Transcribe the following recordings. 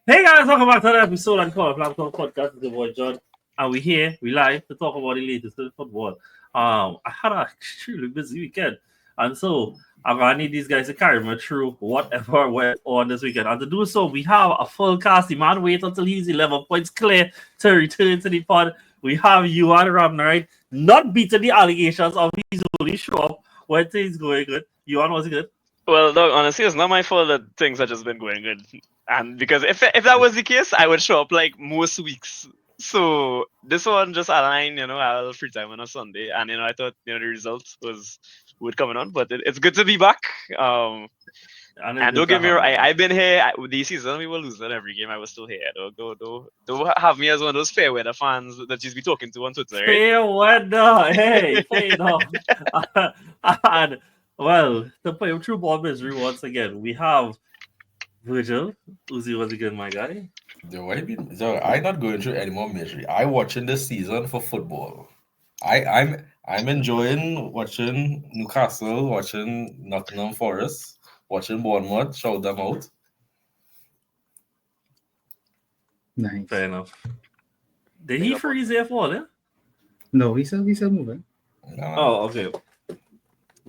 Hey guys, welcome back to another episode of the CFT Podcast. It's the boy John, and we live to talk about the latest in football. I had an extremely busy weekend, and so I'm gonna need these guys to carry me through whatever went on this weekend. And to do so, we have a full cast. The man wait until he's 11 points clear to return to the pod. We have you and Ram, right? Not beating the allegations of he's only show up when things going good. Yuan, was it good? Well, look, honestly, it's not my fault that things have just been going good. And because if that was the case, I would show up like most weeks. So this one just aligned, I had a little free time on a Sunday, and I thought the results would come on. But it's good to be back. And don't get me wrong, I've been here this season. We were losing every game. I was still here. Don't have me as one of those fair weather fans that you be talking to on Twitter. Right? Fair weather, hey, fair enough. And well, to play with true ball misery once again, we have Virgil. Uzi was again, my guy. I'm not going through any more misery. I watching this season for football. I'm enjoying watching Newcastle, watching Nottingham Forest, watching Bournemouth. Shout them out. Nice. Fair enough. Did he freeze there for yeah? No, he's still moving. Oh, okay.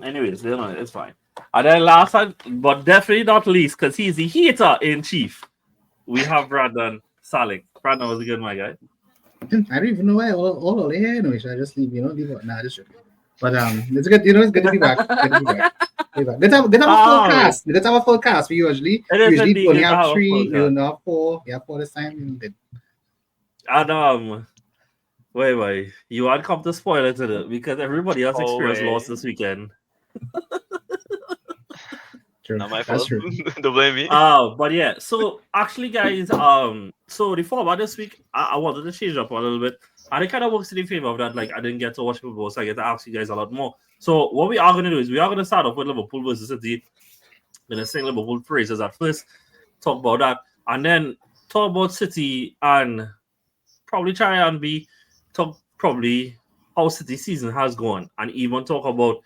Anyways, it's fine. And then last time, but definitely not least, because he's the hater in chief, we have Brandon Salik. Brandon was a good my guy. I don't even know why all the hair. No, should I just leave it? Nah, just joking. But it's good. It's good to be back. Good to be back. Let's have a full cast. Let's have a full cast. We usually only have 3. You know, 4. Yeah, 4 this time. And wait. You want to come to spoil it today because everybody else experienced loss this weekend. True. Not my fault. True. Don't blame me. But yeah, so actually, guys, so the format this week, I wanted to change up a little bit, and it kind of works in the favor of that. Like, I didn't get to watch football, so I get to ask you guys a lot more. So what we are going to do is we are going to start off with Liverpool versus City. We're going to sing Liverpool phrases at first, talk about that, and then talk about City and probably try and talk probably how City season has gone, and even talk about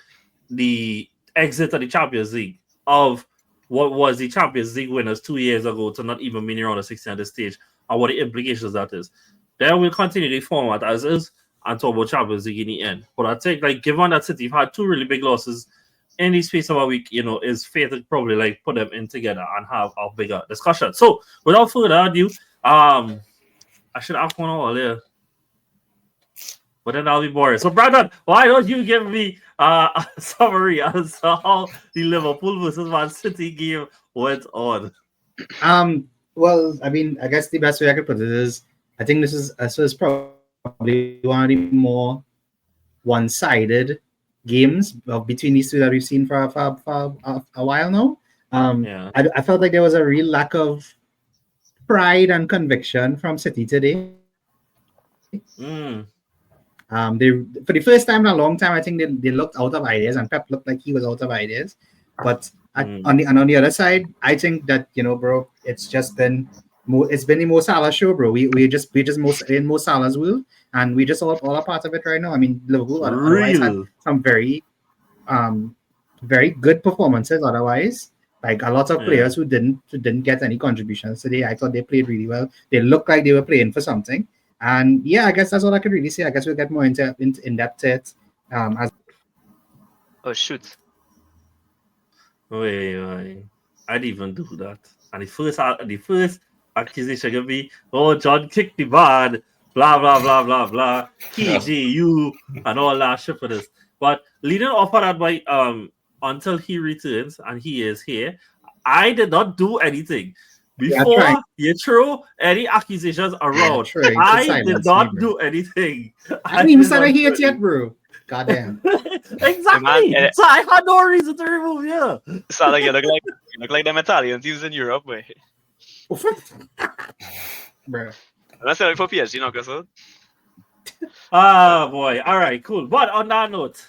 the exit of the Champions League of what was the Champions League winners 2 years ago to not even being around the 16 at this stage, and what the implications that is. Then we'll continue the format as is and talk about Champions League in the end. But I think, like, given that City have had 2 really big losses in the space of a week, is fair to probably like put them in together and have a bigger discussion. So without further ado, I should ask one earlier, but then I'll be boring. So Brandon, why don't you give me a summary as to how the Liverpool versus Man City game went on? Well, I mean, I guess the best way I could put it is, I think this is probably one of the more one-sided games between these two that we've seen for a while now. I felt like there was a real lack of pride and conviction from City today. They, for the first time in a long time, I think they looked out of ideas, and Pep looked like he was out of ideas. But on the other side, I think that bro, it's been the Mo Salah show, bro. We just in Mo Salah's will, and we just all a part of it right now. I mean, Liverpool otherwise had some very good performances. Otherwise, like a lot of players who didn't get any contributions today. I thought they played really well. They looked like they were playing for something. And yeah, I guess that's all I could really say. I guess we'll get more in depth as. Oh shoot! Wait, I didn't even do that. And the first accusation could be, "Oh, John kicked the ball, blah blah blah blah blah, KJU and all that shit for this." But leading off of that by until he returns and he is here, I did not do anything. Before you throw any accusations around, I did not do anything. I didn't even start here yet, bro. Goddamn. Exactly. So I had no reason to remove you. So like you look like them Italian teams in Europe, way. Bro. That's it for PSG, you know, because. Oh boy. All right, cool. But on that note,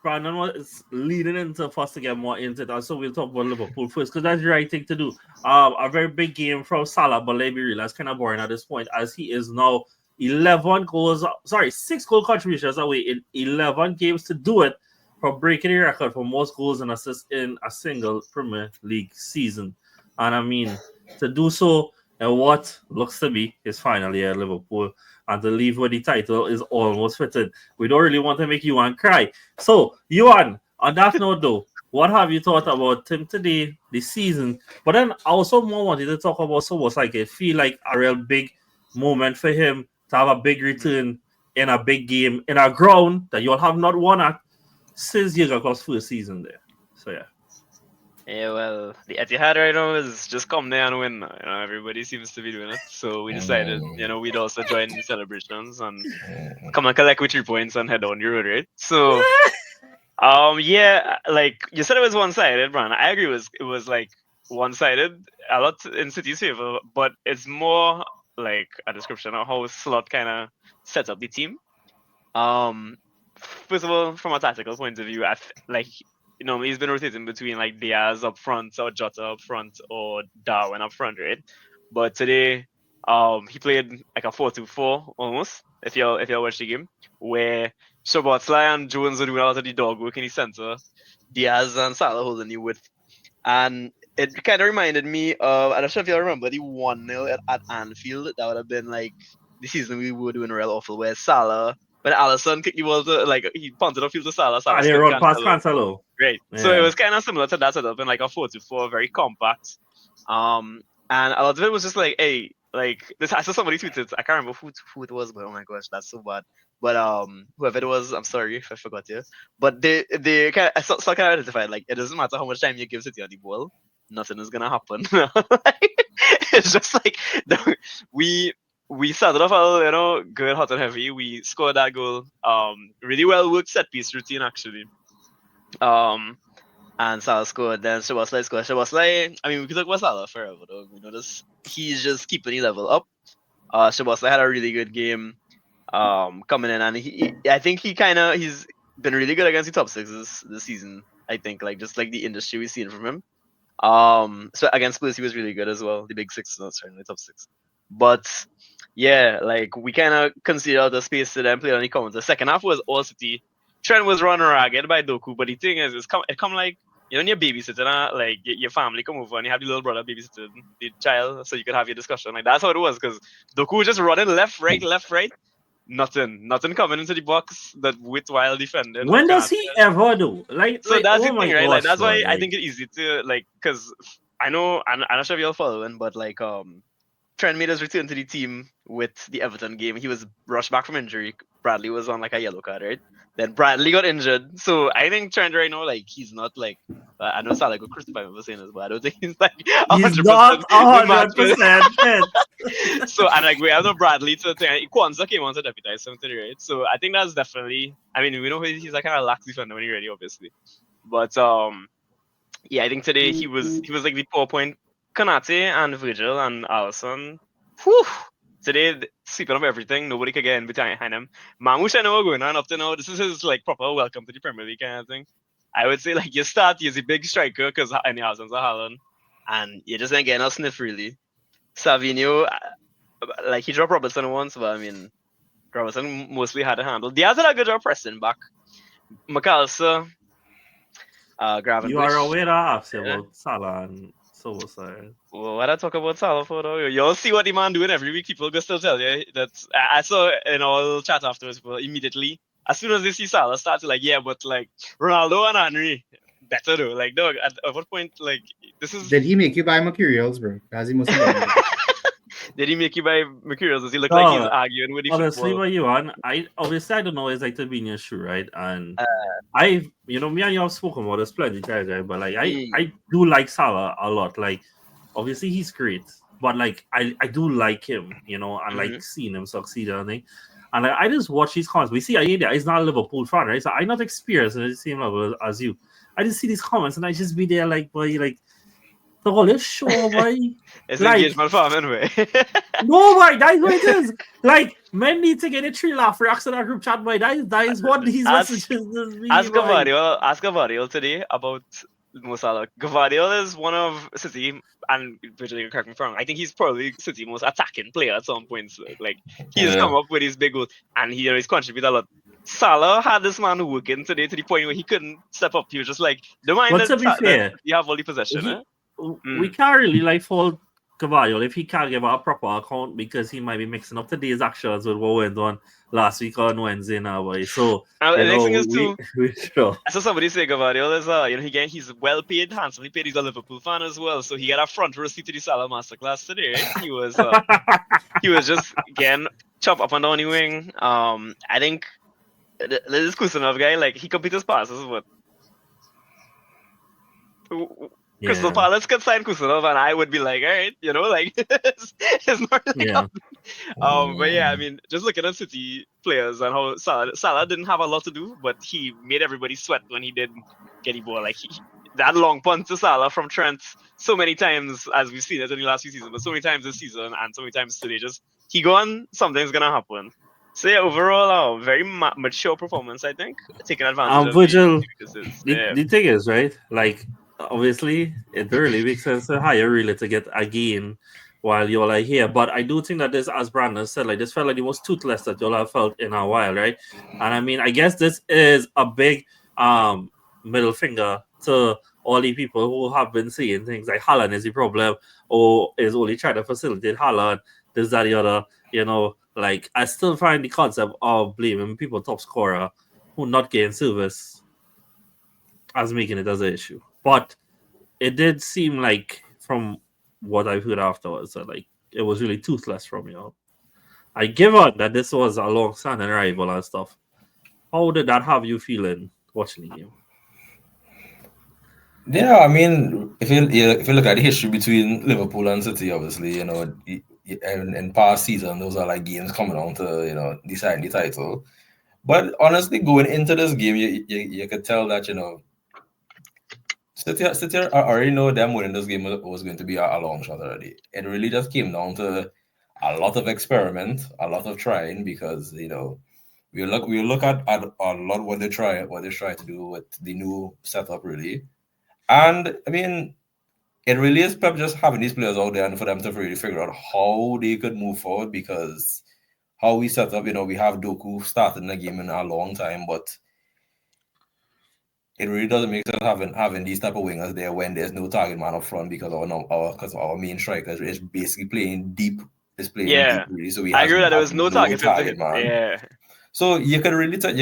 Brandon was leading into for us to get more into that, so we'll talk about Liverpool first because that's the right thing to do. A very big game from Salah, but let me realize kind of boring at this point as he is now 6 goal contributions away in 11 games to do it for breaking the record for most goals and assists in a single Premier League season. And I mean, to do so and what looks to be his final year at Liverpool, and to leave with the title is almost fitted. We don't really want to make Yuan cry. So, Yuan, on that note though, what have you thought about him today, this season? But then I also more wanted to talk about almost like it feel like a real big moment for him to have a big return in a big game in a ground that you'll have not won at since Jurgen Klopp's first season there. So yeah. Yeah, well, the Etihad right now is just come there and win. Everybody seems to be doing it. So we decided, we'd also join the celebrations and come and collect with 3 points and head down the road, right? So, yeah, like you said, it was one-sided, Brian. I agree. It was like one-sided, a lot in City's favor, but it's more like a description of how Slot kind of set up the team. First of all, from a tactical point of view, he's been rotating between like Diaz up front or Jota up front or Darwin up front, right? But today, he played like a 4-2-4 almost. If you watch the game, where Szoboszlai and Jones are doing a lot of the dog work in the center, Diaz and Salah holding the width, and it kind of reminded me of, I'm not sure if you remember the 1-0 at Anfield. That would have been like the season we were doing real awful, where Salah, when Alisson kicked the ball to, he punted upfield to Salah. And they run past Cancelo. Right. Yeah. So it was kind of similar to that setup in like a 4-2-4, very compact. And a lot of it was just like, hey, like this. I saw somebody tweeted. I can't remember who it was, but oh my gosh, that's so bad. But whoever it was, I'm sorry if I forgot you. But they kind of, so kind of identified, like, it doesn't matter how much time you give City on the ball, nothing is gonna happen. It's just like we started off a little, good, hot and heavy. We scored that goal. Really well worked set piece routine actually. And Salah scored. Then Szoboszlai scored. Szoboszlai, I mean, we could talk about Salah forever though. We notice he's just keeping the level up. Szoboszlai had a really good game. Coming in, and I think he's been really good against the top 6s this season. I think just like the industry we've seen from him. So against Spurs he was really good as well. The big 6, not certainly the top 6. But yeah, like we kind of conceded the space to them, played on the counter. The second half was all City. Trent was run ragged by Doku, but the thing is, it come like, when you're babysitting, like your family come over and you have the little brother babysitting the child, so you could have your discussion. Like that's how it was, because Doku was just running left, right. Nothing coming into the box that while defending. When does he ever do? That's the thing, right? Gosh, like that's why I think it's easy to because I know I'm not sure if you're following, but Trent made his return to the team with the Everton game. He was rushed back from injury. Bradley was on a yellow card, right? Then Bradley got injured. So I think Trent right now, he's not I know Salah got crucified for saying this, but I don't think he's 100%. He's not 100%. So, and we have no Bradley to think. Kwanzaa came on to deputize him today, right? So I think that's definitely, I mean, we know he's a kind of lax defender when he's ready, obviously. But yeah, I think today he was like the power point. Konate and Virgil and Alisson, today sweeping up everything. Nobody could get in behind him. Mamouche, I know going on up to now. This is his proper welcome to the Premier League kind of thing. I would say you start, he's a big striker because any Alisson's a Haaland, and you just ain't getting a sniff really. Savinho, he dropped Robertson once, but I mean, Robertson mostly had a handle. Diaz had a good job pressing back. McAllister, Gravenberch. You are aware of about Salah and Szoboszlai. Well, what I talk about Salah for though? You'll see what the man doing every week. People go still tell you that. I saw in all chat afterwards, people immediately, as soon as they see Salah, start to yeah, but Ronaldo and Henry better though. Dog, at what point this is? Did he make you buy materials, bro? As he must have. Did he make you buy materials? Does he look like he's arguing with the honestly, what you want? I don't know exactly being your shoe, right? And me and you have spoken about this plenty times, right? But I do like Salah a lot. Obviously he's great, but I do like him, and seeing him succeed and everything. And I just watch his comments. We see Ayeda is not a Liverpool fan, right? So I'm not experienced at the same level as you. I just see these comments and I just be there the whole show, boy. It's engagement farm anyway. No, boy, that is what it is. Men need to get a 3 laugh reaction to that group chat, boy. That is what these messages mean. Ask Gavardio today about Mo Salah. Gavardio is one of City, and Virgil, correct me if I'm wrong, I think he's probably City's most attacking player at some points. He has come up with his big goal, and he's contributed a lot. Salah had this man working today to the point where he couldn't step up. He was just don't mind but to be fair, you have all the possession. We can't really fault Cavallo, if he can't give a proper account because he might be mixing up today's actions with what went on last week on Wednesday now, boy. So, The next thing is we sure. I saw somebody say Gavardiol is he's well paid, handsomely paid. He's a Liverpool fan as well, so he got a front row seat to the Salah masterclass today. Right? He was just again chop up and down the wing. I think this Kusanov guy, like he completes his passes, but Crystal Palace could sign Kusanov, and I would be like, all right, like it's not really but yeah, I mean, just looking at City players and how Salah didn't have a lot to do, but he made everybody sweat when he did get the ball. Like that long punt to Salah from Trent so many times, as we've seen it in the last few seasons, but so many times this season and so many times today, just he gone, something's gonna happen. So yeah, overall, very mature performance, I think, taking advantage of Virgil, the the thing is, right, like, obviously, it really makes sense to hire really to get a gain while you're like here. But I do think that this, as Brandon said, like this felt like the most toothless that you'll have felt in a while, right? And I mean, I guess this is a big middle finger to all the people who have been saying things like Haaland is the problem or is only trying to facilitate Haaland, this, that, the other, Like, I still find the concept of blaming people top scorer who not getting service as making it as an issue. But it did seem like, from what I've heard afterwards, that like it was really toothless from you. I give up that this was a long-standing rival and stuff. How did that have you feeling watching the game? Yeah, I mean, if you look at the history between Liverpool and City, obviously, in past season, those are like games coming on to decide the title. But honestly, going into this game, you could tell that City already know them winning this game was going to be a long shot already. It really just came down to a lot of experiment, a lot of trying, because we look at a lot what they try to do with the new setup really. And I mean, it really is Pep just having these players out there and for them to really figure out how they could move forward, because how we set up, we have Doku starting the game in a long time, but it really doesn't make sense having these type of wingers there when there's no target man up front, because our main striker is basically playing deep. Deep really, so I agree that there was no target man. Yeah. So you can really tell. All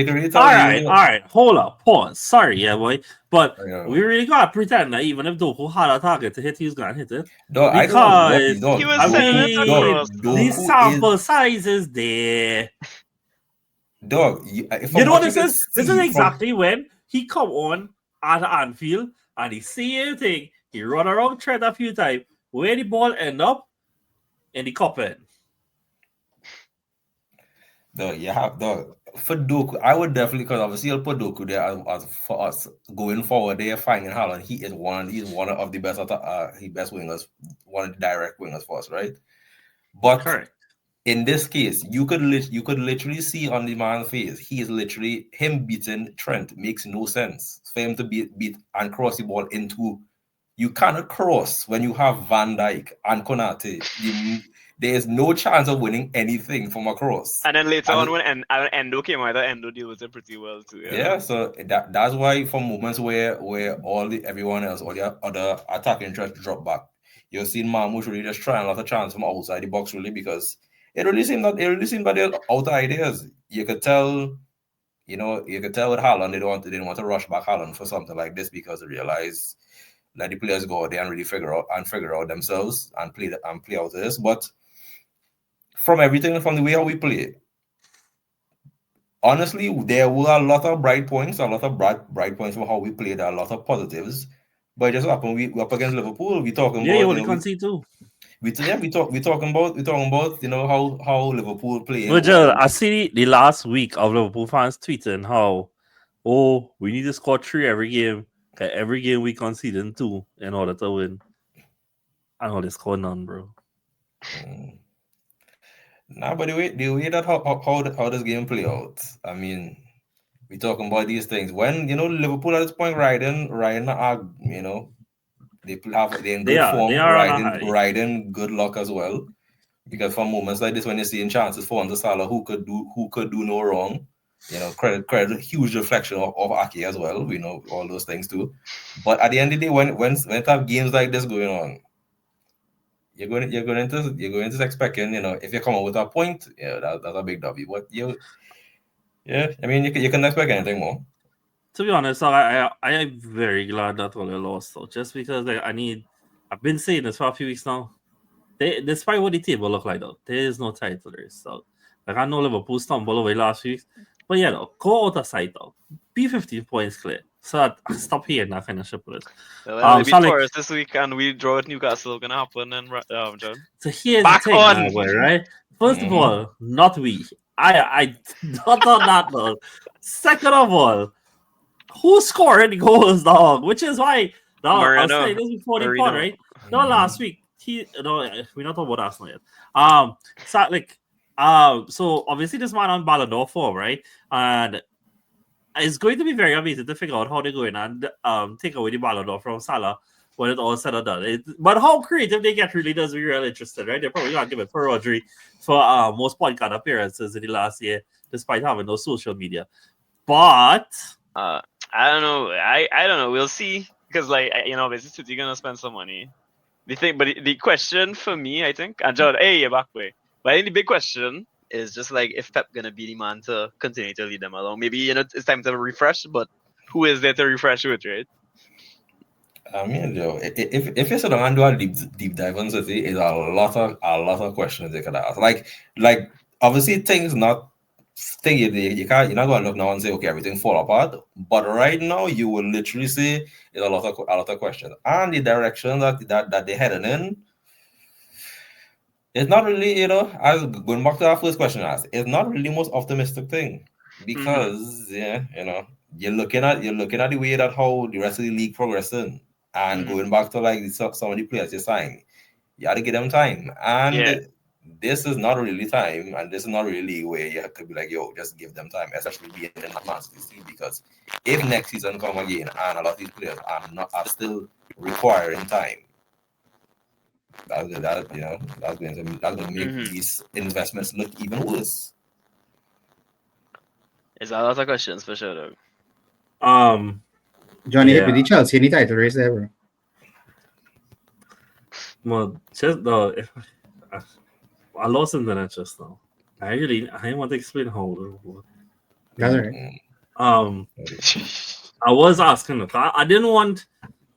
right, hold up, pause. Sorry, boy, but we really gotta pretend that even if Doku had a target to hit, he's gonna hit it. Because he was the sample size is there. Dog, this is exactly when he come on at Anfield and he see anything. He run around Trent a few times. Where the ball end up? In the cup end. For Doku, I would definitely, because obviously you'll put Doku there as for us going forward. They are finding Haaland. He's one of the best best wingers, one of the direct wingers for us, right? But correct. In this case, you could literally see on the man's face, he is literally him beating Trent makes no sense for him to beat and cross the ball into. You cannot cross when you have Van Dijk and Konate. There is no chance of winning anything from a cross. And then later on, when Endo came out, Endo deal with it pretty well too. Yeah, so that's why for moments where everyone else, all the other attacking tries to drop back, you're seeing Marmoush really just trying a lot of chance from outside the box, really, because it really seemed that they're out of ideas. You could tell with Haaland, they didn't want to rush back Haaland for something like this, because they realize that the players go out there and really figure out themselves and play out this. But from everything, from the way how we play, honestly, there were a lot of bright points from how we played, a lot of positives. But it just happened, we up against Liverpool. We talking about you only concede too. We talking about how Liverpool play. Virgil, I see the last week of Liverpool fans tweeting how we need to score 3 every game. Every game we conceded 2 in order to win. I know this going on, bro. Nah, but the way that how this game play out, I mean, we talking about these things. When Liverpool at this point riding, they in good form, riding good luck as well. Because for moments like this, when you're seeing chances for under Salah, who could do no wrong. Credit a huge reflection of Ake as well. We know all those things too. But at the end of the day, when you have games like this going on, you're going into expecting, if you come up with a point, that's a big W. But I mean, you can expect anything more. To be honest, I am very glad that all lost though, just because I've been saying this for a few weeks now. Despite what the table look like though, there is no title race. So like I know Liverpool stumbled away last week, but go out of sight though. Be 15 points clear. So stop hearing that kind of shit with us. Well, it'll be Taurus this week, and we draw at Newcastle. Gonna happen, and John. So here's Back the thing, on! boy, right? First of all, not we. I not on that though. Second of all, who scored the goals, dog? Which is why, dog, I was saying this before the pod, right? No, last week. We're not talking about Arsenal yet. So obviously this man on Ballon d'Or form, right? And it's going to be very amazing to figure out how they're going and take away the Ballon d'Or from Salah when it's all said and done. But how creative they get really does be real interesting, right? They're probably gonna give it for Rodri for most podcast appearances in the last year, despite having no social media. But I don't know. I don't know. We'll see. Because basically City gonna spend some money. The question for me, I think, and John, hey, you're back way. But I think the big question is just if Pep gonna be the man to continue to lead them along. Maybe it's time to refresh, but who is there to refresh with, right? I mean, if you sit down and do a deep dive on City, it's a lot of questions they could ask. Like obviously things not. You're not gonna look now and say, okay, everything fall apart. But right now, you will literally see there's a lot of questions, and the direction that they're heading in. It's not really, as going back to our first question asked, it's not really the most optimistic thing because you're looking at the way that how the rest of the league progressing, and going back to some of the players you signed, you got to give them time, and this is not really time, and this is not really where you have to be like, yo, just give them time, especially being in the Man City team, because if next season come again and a lot of these players are still requiring time, that's going to make these investments look even worse. It's a lot of questions for sure, though. Johnny hit with the Chelsea any title race there, bro? Well, just I lost internet just now. I want to explain how. That's right. I was asking. I didn't want,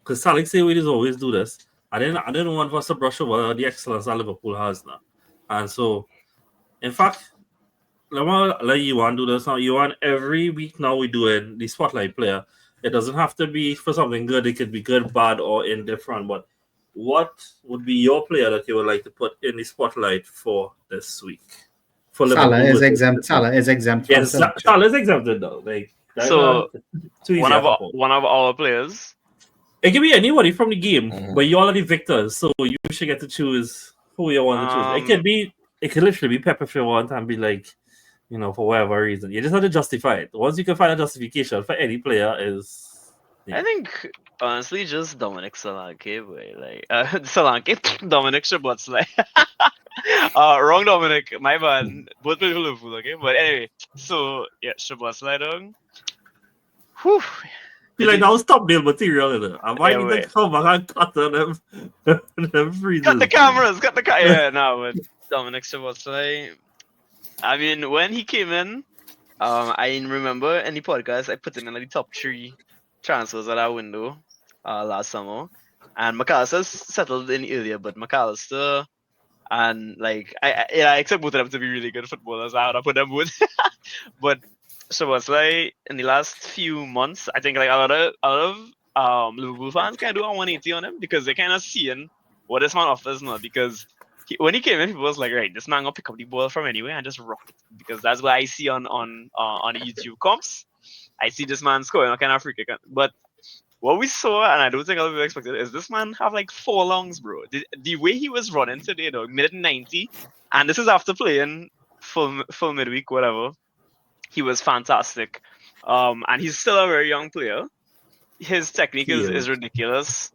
because Salik say we just always do this. I didn't want us to brush over the excellence that Liverpool has now, and so, in fact, let you want to do this now. You want every week now we doing the spotlight player. It doesn't have to be for something good. It could be good, bad, or indifferent. But what would be your player that you would like to put in the spotlight for this week? For Salah is exempt. Salah is exempt. Yes, Salah is exempted though. So one of our players. It can be anybody from the game, but you're already victors, so you should get to choose who you want to choose. It could literally be Pep if you want, and be like, for whatever reason. You just have to justify it. Once you can find a justification for any player, is I think honestly just Dominic Solanke, boy. Solanke, Dominic Szoboszlai. Wrong Dominic, my bad. Both play for Liverpool, okay? But anyway, so yeah, Szoboszlai dog. Whew. That was thumbnail material, isn't it? I might need to come back and cut them freezes. Cut the cameras, yeah, no, but Dominic Szoboszlai. I mean, when he came in, I remember in the podcast I put him in the top 3 transfers at our window last summer, and McAllister settled in earlier, but McAllister and I expect both of them to be really good footballers. I would put them both, but Szoboszlai in the last few months, I think a lot of Liverpool fans kind of do a 180 on him because they're kind of seeing what this man offers now. Because when he came in, people was like, right, this man gonna pick up the ball from anywhere and just rock it, because that's what I see on the YouTube comps. I see this man scoring a kind of free kick, but what we saw, and I don't think a lot of people expected, is this man have 4 longs, bro. The way he was running today, though, minute 90, and this is after playing full midweek, whatever. He was fantastic, and he's still a very young player. His technique is ridiculous,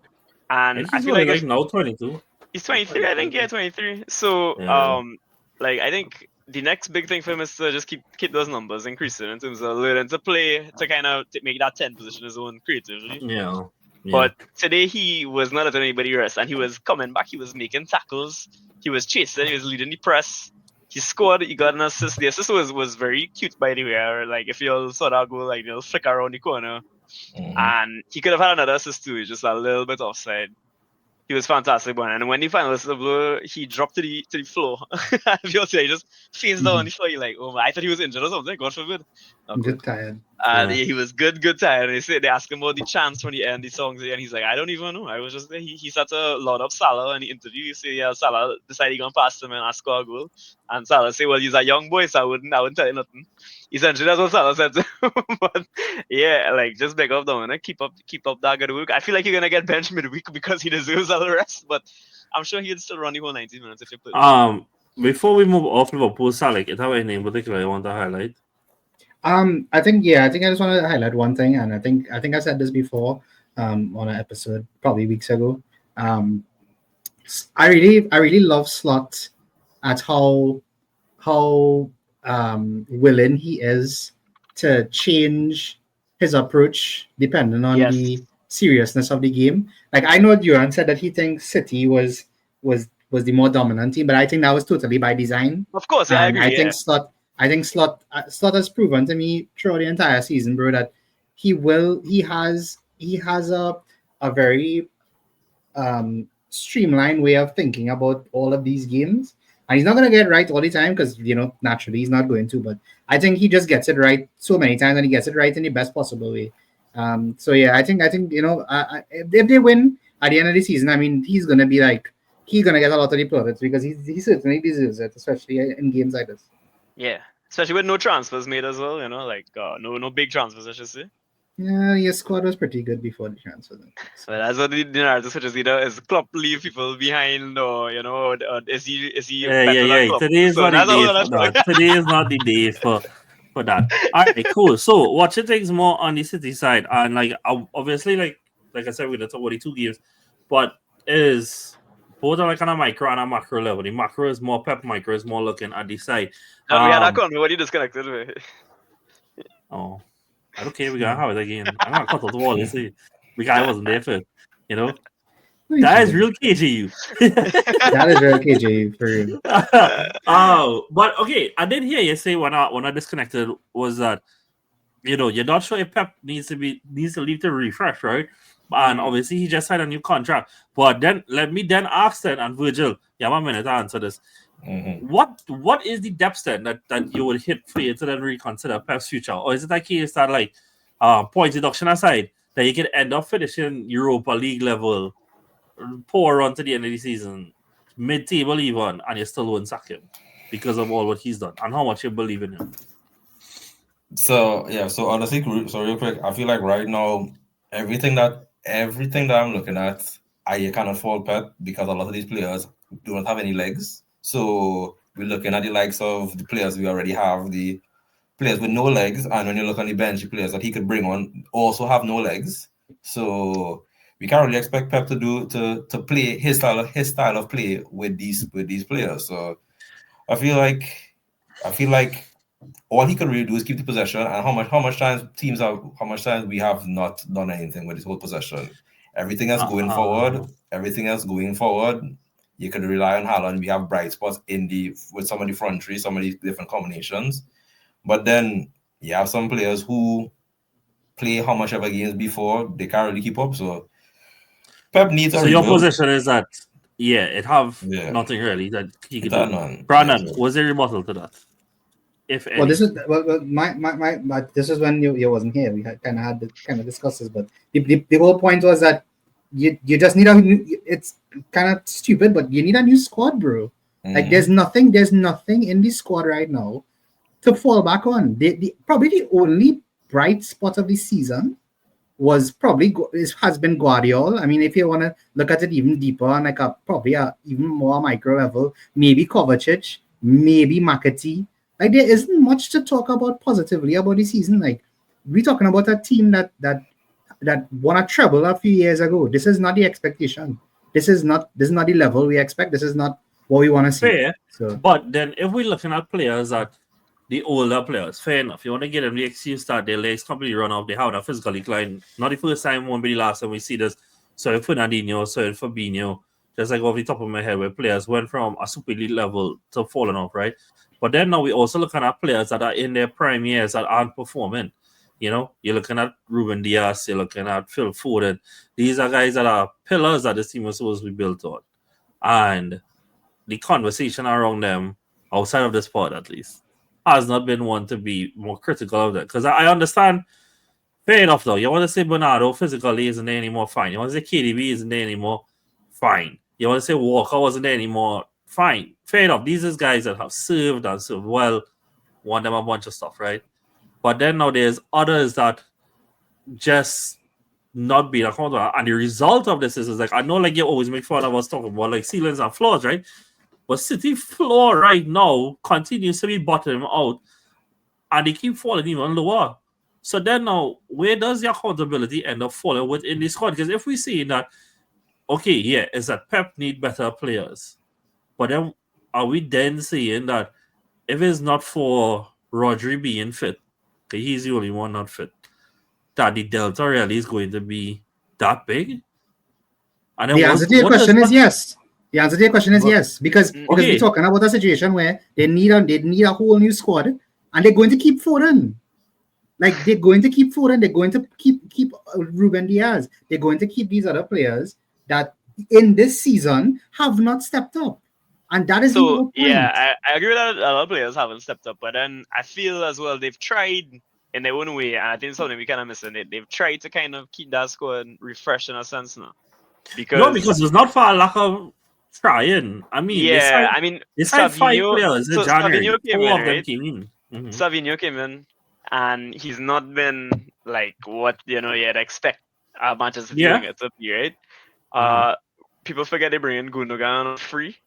and I feel like now 22. He's 23, I think. Yeah, 23. So, I think the next big thing for him is to just keep those numbers increasing in terms of learning to play, to kind of make that 10 position his own creatively. Yeah. But today he was not letting anybody rest, and he was coming back. He was making tackles. He was chasing. He was leading the press. He scored. He got an assist. The assist was very cute, by the way. Like if you all saw that goal, like they'll flick around the corner, and he could have had another assist too. Just a little bit offside. He was fantastic, man. And when the final whistle blew, he dropped to the floor. If you'll say, he just face down on the floor. You're like, oh my! I thought he was injured or something. God forbid. I'm just tired. And he was good tired. They asked him about the chance when he end the songs, and he's like, I don't even know. I was just there. He started to load up Salah in the interview. You say, yeah, Salah decided he gonna pass him and ask score a goal. And Salah say, well, he's a young boy, so I wouldn't tell you nothing. Essentially, that's what Salah said. But yeah, like just big up Dominic. Keep up that good work. I feel like you're gonna get benched midweek because he deserves all the rest, but I'm sure he'd still run the whole 90 minutes if you put. Before we move off Liverpool, Salah, is there any in particular you want to highlight? I think I just want to highlight one thing, and I think I said this before on an episode probably weeks ago. I really love Slot at how willing he is to change his approach depending on the seriousness of the game. Like I know Duran said that he thinks City was the more dominant team, but I think that was totally by design. Of course, I agree. I think Slot has proven to me throughout the entire season, bro, that he has a very streamlined way of thinking about all of these games. And he's not going to get it right all the time because, naturally he's not going to. But I think he just gets it right so many times, and he gets it right in the best possible way. So yeah, I think if they win at the end of the season, I mean, he's going to get a lot of the plaudits because he certainly deserves it, especially in games like this. Yeah, especially with no transfers made as well. No big transfers, I should say. Yeah, your squad was pretty good before the transfer. So that's what the narrative switches either is Klopp leave people behind, or is he better than Klopp? Today is not the day for that. All right, cool. So watching things more on the City side, and obviously like I said, we're gonna talk about the two games, but is both are like on a micro and a macro level. The macro is more Pep, micro is more looking at the side. And we had that convo. What you disconnected with? Oh. I don't care. We gotta have it again. I'm gonna cut out the wall. You see, I wasn't there for it. That is real KJU. That is real KJU for you. But okay, I did hear you say when I disconnected was that you're not sure if Pep needs to leave to refresh, right? And obviously he just signed a new contract. But then let me ask then, and Virgil, you have a minute to answer this. Mm-hmm. What is the depth then that you would hit for you to then reconsider Pep's future? Or is it a case that point deduction aside, that you can end up finishing Europa League level, poor run to the end of the season, mid-table even, and you still won't sack him because of all what he's done and how much you believe in him? So honestly, real quick, I feel like right now everything that I'm looking at, I cannot fault Pep because a lot of these players do not have any legs. So we're looking at the likes of the players we already have, the players with no legs, and when you look on the bench, the players that he could bring on also have no legs. So we can't really expect Pep to play his style of play with these players. So I feel like all he could really do is keep the possession, and how much times we have not done anything with this whole possession. Everything else going forward. You could rely on Haaland. We have bright spots with some of the front three, some of these different combinations. But then you have some players who play how much ever games before they can't really keep up. So Pep needs. So your position is that it have nothing really that he could do. Brandon, was there a rebuttal to that? If any? Well, this is this is when you wasn't here. We kind of discussed this, but the whole point was that you just need it's kind of stupid, but you need a new squad, bro. Mm-hmm. Like there's nothing in the squad right now to fall back on. Probably the only bright spot of the season has been Guardiola. I mean, if you want to look at it even deeper on probably a even more micro level, maybe Kovacic, maybe McAtee. Like there isn't much to talk about positively about the season. Like we're talking about a team that won a treble a few years ago. This is not the expectation. This is not the level we expect. This is not what we want to see. Fair. So, but then if we're looking at players that the older players. Fair enough. You want to get them the excuse that their legs completely run off. They have a physical decline. Not the first time, won't be the last time we see this. So Fernandinho, so Fabinho, just like off the top of my head, where players went from a super elite level to falling off, right? But then now we're also looking at players that are in their prime years that aren't performing. You know, you're looking at Ruben Diaz, you're looking at Phil Foden. These are guys that are pillars that this team was supposed to be built on. And the conversation around them, outside of the sport at least, has not been one to be more critical of that. Because I understand, fair enough though. You want to say Bernardo physically isn't there anymore, fine. You want to say KDB isn't there anymore, fine. You want to say Walker wasn't there anymore, fine. Fair enough. These are guys that have served and served well, won them a bunch of stuff, right? But then now there's others that just not being accountable. And the result of this is like, I know like you always make fun of us talking about like ceilings and floors, right? But City floor right now continues to be bottoming out and they keep falling even lower. So then now, where does the accountability end up falling within the squad? Because if we see that, okay, yeah, is that Pep need better players. But then are we then saying that if it's not for Rodri being fit, he's the only one not fit, that the delta really is going to be that big? And then The answer to your question is yes. The answer to your question is yes. Because we're talking about a situation where they need a whole new squad and they're going to keep Foden. Like they're going to keep Foden, they're going to keep Ruben Diaz. They're going to keep these other players that in this season have not stepped up. And that is the whole point. Yeah, I agree with that. A lot of players haven't stepped up, but then I feel as well they've tried in their own way, and I think something we kind of missing it. They've tried to kind of keep that squad refreshed in a sense now. Because it's not for a lack of trying. I mean, they signed 5 players in January. 4 of them came in. Mm-hmm. Savinho came in, and he's not been like what you'd expect Manchester United to be, right? People forget they bring in Gundogan free.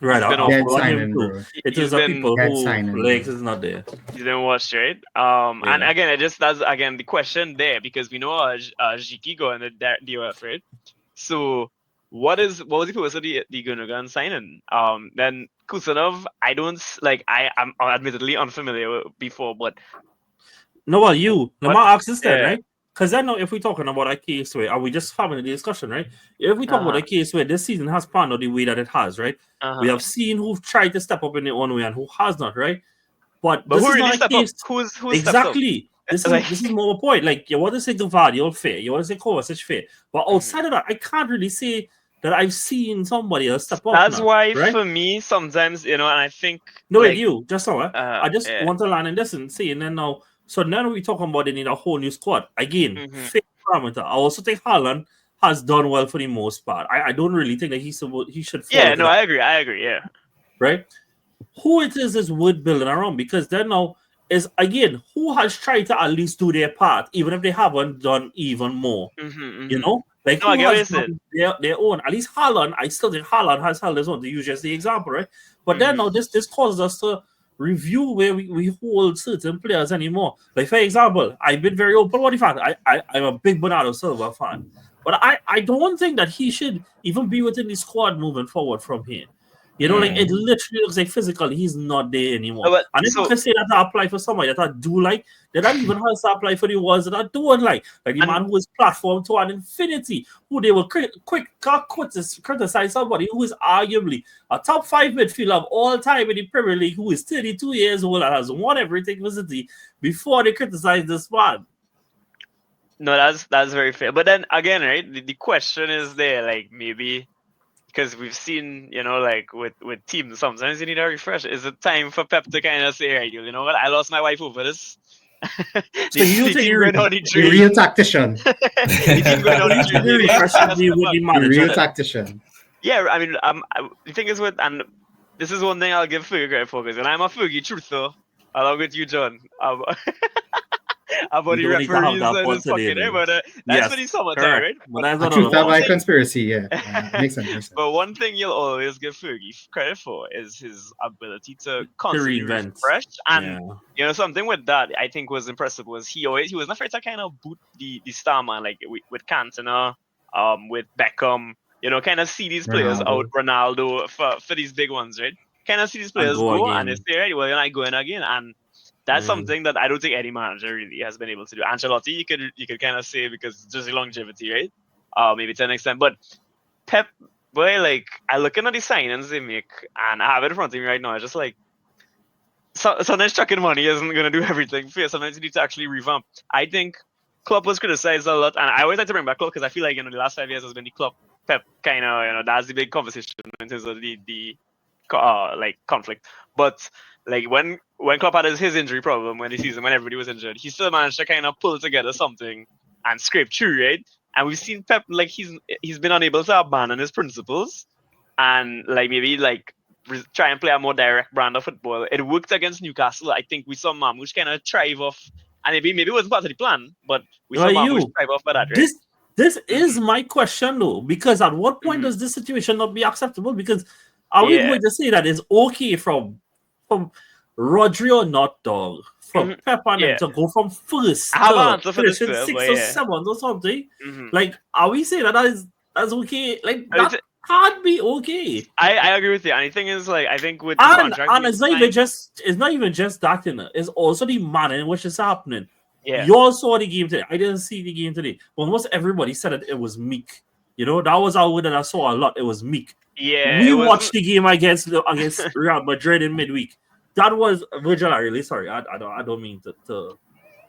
Right, it is the people who legs is not there. He's been washed, right? And again, that's the question there because we know Jiki going to DOF, right? So what was the purpose of the Gundogan signing? Then Kusanov, I'm admittedly unfamiliar with before, but no, well, let me ask this then, right? Because then, if we're talking about a case where, are we just having the discussion, right? If we talk about a case where this season has panned out the way that it has, right? We have seen who've tried to step up in their own way and who has not, right? But who is really not step case. Who's exactly. This is more a point. Like, you want to say Gvardiol fair, you want to say Kovacic fair, but outside of that, I can't really say that I've seen somebody else step up. That's now, why, right? for me, sometimes and I think no, wait, you just know. I just want to land in this and see, and then now. So now we're talking about they need a whole new squad. Again, fair parameter. I also think Haaland has done well for the most part. I don't really think that he should fall into that. I agree, yeah. Right? Who it is worth building around because then now is, again, who has tried to at least do their part, even if they haven't done even more. You know? Like, who has done their own. At least Haaland, I still think Haaland has held his own, to use just the example, right? But then now this causes us to review where we hold certain players anymore. Like, for example, I've been very open about the fact I'm a big Bernardo Silva fan. But I don't think that he should even be within the squad moving forward from here. You know, like, it literally looks like physically he's not there anymore. And if you can say that to apply for somebody that I do like, that even has to apply for the ones that I don't like. Like the man who is platformed to an infinity, who they will criticize somebody who is arguably a top 5 midfielder of all time in the Premier League, who is 32 years old and has won everything for City before they criticize this man. No, that's very fair. But then again, right, the question is there, like, maybe because we've seen, like with teams, sometimes you need a refresh. Is it time for Pep to kind of say, right, you know what, I lost my wife over this. So you think you're a real tactician. Real tactician. Yeah, I mean, the thing is and this is one thing I'll give Fergie credit for, because, and I'm a Fergie truther, along with you, John. About the referees and his fucking but that's when he's summertime, right? But that's not truth by conspiracy, yeah. Makes sense. But one thing you'll always give Fergie credit for is his ability to constantly refresh. And something with that I think was impressive was he was not afraid to kind of boot the star man, like with Cantona, with Beckham, kind of see these players out, Ronaldo for these big ones, right? kind of see these And players go go and they again. say, right, well, you're not going again. And that's Mm. something that I don't think any manager really has been able to do. Ancelotti, you could kind of say because it's just the longevity, right? Maybe to an extent. But Pep, boy, like I looking at the signings they make, and I have it in front of me right now. It's just like sometimes chucking money isn't gonna do everything for you. Sometimes you need to actually revamp. I think Klopp was criticized a lot, and I always like to bring back Klopp because I feel like the last 5 years has been the Klopp Pep kind of that's the big conversation in terms of the like conflict. But like when Klopp had his injury problem when the season when everybody was injured, he still managed to kind of pull together something and scrape through, right? And we've seen Pep like he's been unable to abandon his principles and like maybe like try and play a more direct brand of football. It worked against Newcastle. I think we saw Mamouche kind of thrive off, and maybe it wasn't part of the plan, but we saw Mamouche thrive off of that, right? This is my question though, because at what point does this situation not be acceptable? Because are we going to say that it's okay from Rodri or not, dog? From Pep and them to go from first I have an to answer for this, finishing sixth or seventh or something? Like, are we saying that's okay? Like that can't be okay. I agree with you. And the thing is, like, I think with the And contract, it's not even just that, you know. It's also the manner in which it's happening. Yeah. You all saw the game today. I didn't see the game today. But almost everybody said it was meek. You know, that was our word that I saw a lot. It was meek. Yeah. We watched the game against Real Madrid in midweek. That was Virgil. I'm really sorry. I don't mean to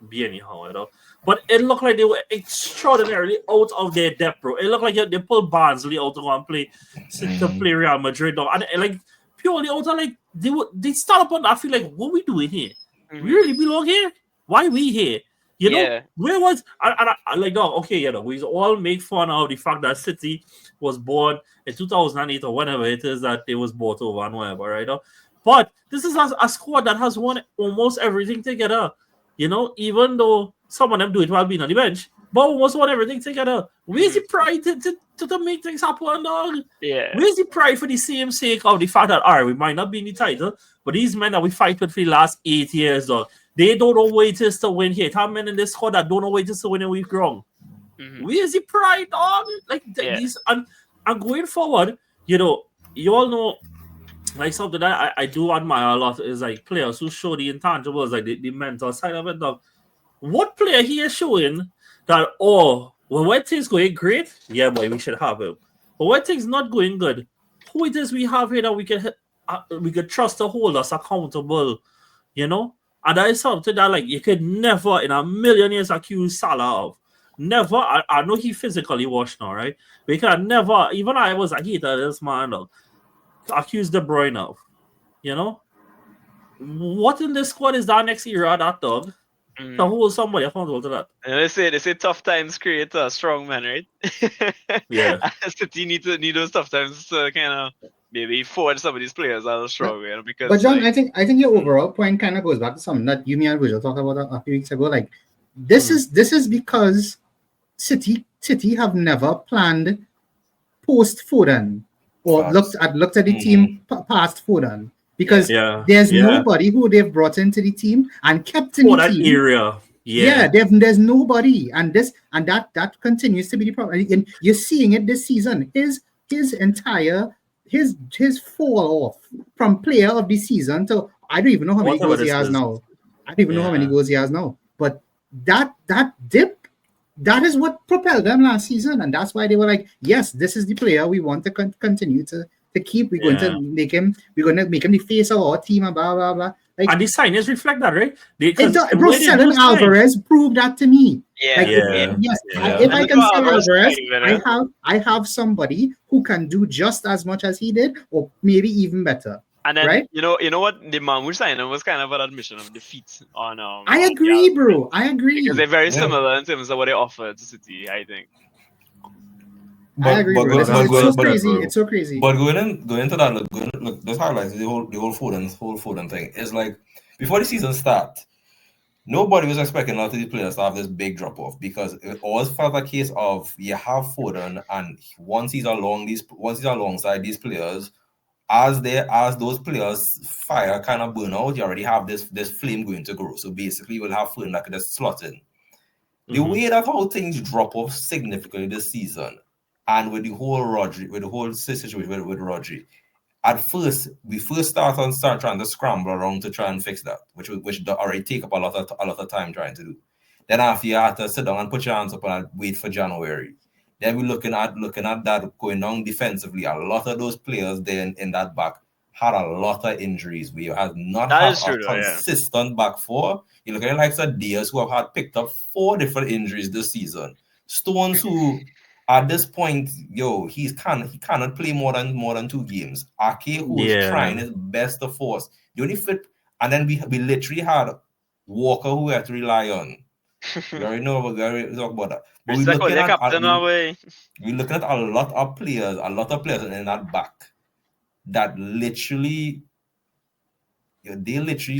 be anyhow, you know. But it looked like they were extraordinarily out of their depth, bro. It looked like they pulled Barnsley out to go and play Real Madrid, dog. And like purely out of like they start up on. I feel like what we doing here? We really belong here? Why we here? You know, where was I like dog? Okay, you know, we all make fun of the fact that City was born in 2008 or whenever it is that they was bought over and whatever, right? But this is a squad that has won almost everything together. You know, even though some of them do it while being on the bench, but almost won everything together. Where's the pride to make things happen, dog? Yeah. Where's the pride for the same sake of the fact that, all right, we might not be in the title, but these men that we fight with for the last 8 years, dog, they don't know what it is to win here. How men in this squad that don't know what it is to win and we've grown? Where's the pride, dog? Like, these, and going forward, you know, you all know, like something that I do admire a lot is like players who show the intangibles, like the mental side of it, dog. What player he is showing that, when things going great, yeah, boy, we should have him. But when things not going good, who it is we have here that we could trust to hold us accountable, you know? And that is something that like you could never in a million years accuse Salah of. Never. I know he physically washed now, right? But you can never, even I was a hater of this man, dog, accuse De Bruyne of. You know? What in this squad is that next era, that dog? To hold somebody accountable to that. And they say tough times create a strong man, right? Yeah. City need those tough times to kind of maybe forward some of these players a little strong, you know, because. But John, like, I think your overall point kind of goes back to something that you, me, and Virgil talked about a few weeks ago. Like, this is because City have never planned post Foden or looked at the team past Foden. Because there's nobody who they've brought into the team and kept in the that team. Area. Yeah. There's nobody, and that continues to be the problem. And you're seeing it this season. His fall off from player of the season to I don't even know how many goals he has now. I don't even know how many goals he has now. But that dip, that is what propelled them last season, and that's why they were like, yes, this is the player we want to continue to keep. We're going to make him the face of our team and blah blah blah. Like, and the signings reflect that, right? Selling Alvarez proved that to me. If I can sell Alvarez, I have somebody who can do just as much as he did, or maybe even better. And then right? you know what, the Mamouche signing was kind of an admission of defeat on. I agree, bro. I agree because they're very similar in terms of what they offer to City, I think. I agree, bro. It's so crazy. But going into that, look, this highlights the whole Foden thing. Is like before the season start, nobody was expecting a lot of these players to have this big drop off because it always felt a case of you have Foden, and once he's alongside these players, as those players fire kind of burn out, you already have this flame going to grow. So basically, you will have Foden that could just slot in. The way that how things drop off significantly this season. And with the whole situation with Rodri, at first we start trying to scramble around to try and fix that, which already take up a lot of time trying to do. Then after you have to sit down and put your hands up and wait for January. Then we're looking at that going down defensively. A lot of those players then in that back had a lot of injuries. We have not had a consistent back four. You look at like Diaz, who have had picked up 4 different injuries this season. Stones, who at this point, he cannot play more than 2 games. Ake, who is trying his best to force. The only fit, and then we literally had Walker, who we had to rely on. We already know we talk about that. But we're looking at a lot of players in that back that literally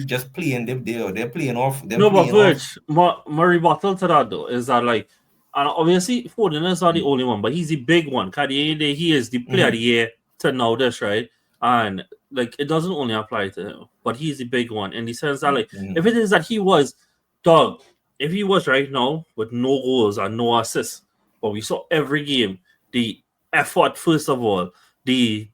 just playing. They're playing off. My rebuttal to that though is that like, and obviously Foden is not the only one, but he's the big one. He is the player of the year to now this, right? And like it doesn't only apply to him, but he's the big one in the sense that like if it is that he was if he was right now with no goals and no assists, but we saw every game the effort first of all, the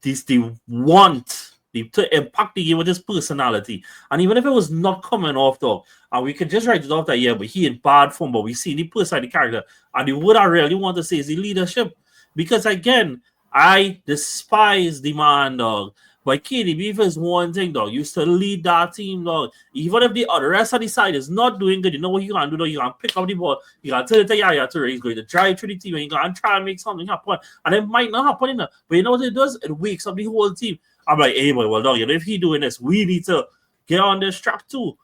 want to impact the game with his personality. And even if it was not coming off, though, and we could just write it off that, but he in bad form, but we see the personality, the character. And the word I really want to say is the leadership. Because, again, I despise the man, dog. But KDB is one thing, dog. Used to lead that team, dog. Even if the rest of the side is not doing good, you know what you can do, dog? You can pick up the ball. You can tell it to Yaya Toure. He's going to drive through the team and you can try and make something happen. And it might not happen, but you know what it does? It wakes up the whole team. I'm like, hey, boy, well, dog, if he doing this, we need to get on this track too,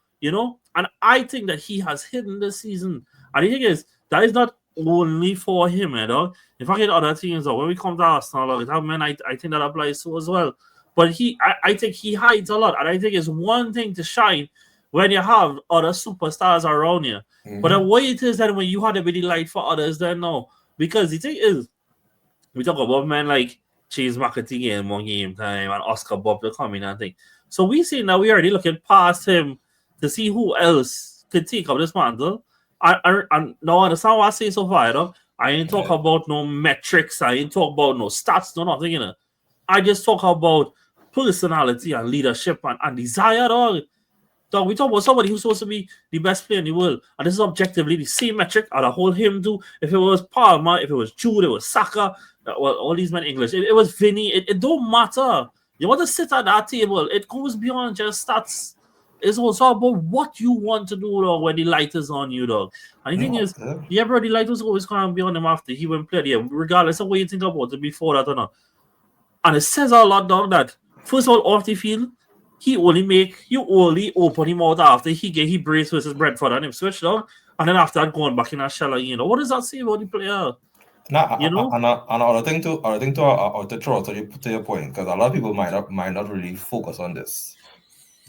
And I think that he has hidden this season. And the thing is, that is not only for him, dog. If I get other teams, when we come to Arsenal, I think that applies so as well. But I think he hides a lot. And I think it's one thing to shine when you have other superstars around you. But the way it is that when you have to be the light for others, then no. Because the thing is, we talk about men like Chase McAtee in one game time and Oscar Bob to come in and thing. So we see now we're already looking past him to see who else could take up this mantle. And now understand what I say so far, I ain't talk about no metrics, I ain't talk about no stats, no nothing, I just talk about personality and leadership and desire, dog. Dog, we talk about somebody who's supposed to be the best player in the world, and this is objectively the same metric I'd hold him to. If it was Palmer, if it was Jude, it was Saka, well, all these men English, it was Vinny, it don't matter. You want to sit at that table, it goes beyond just stats. It's also about what you want to do, dog, when the light is on you, dog. And the thing is, bro, the light was always going to be on him after he went play, regardless of what you think about it before that or not. And it says a lot, dog, that first of all, off the field, you only open him out after he brace versus Brentford and him switch, dog. And then after that, going back in that shell again. What does that say about the player? Another thing to throw to your point, because a lot of people might not really focus on this.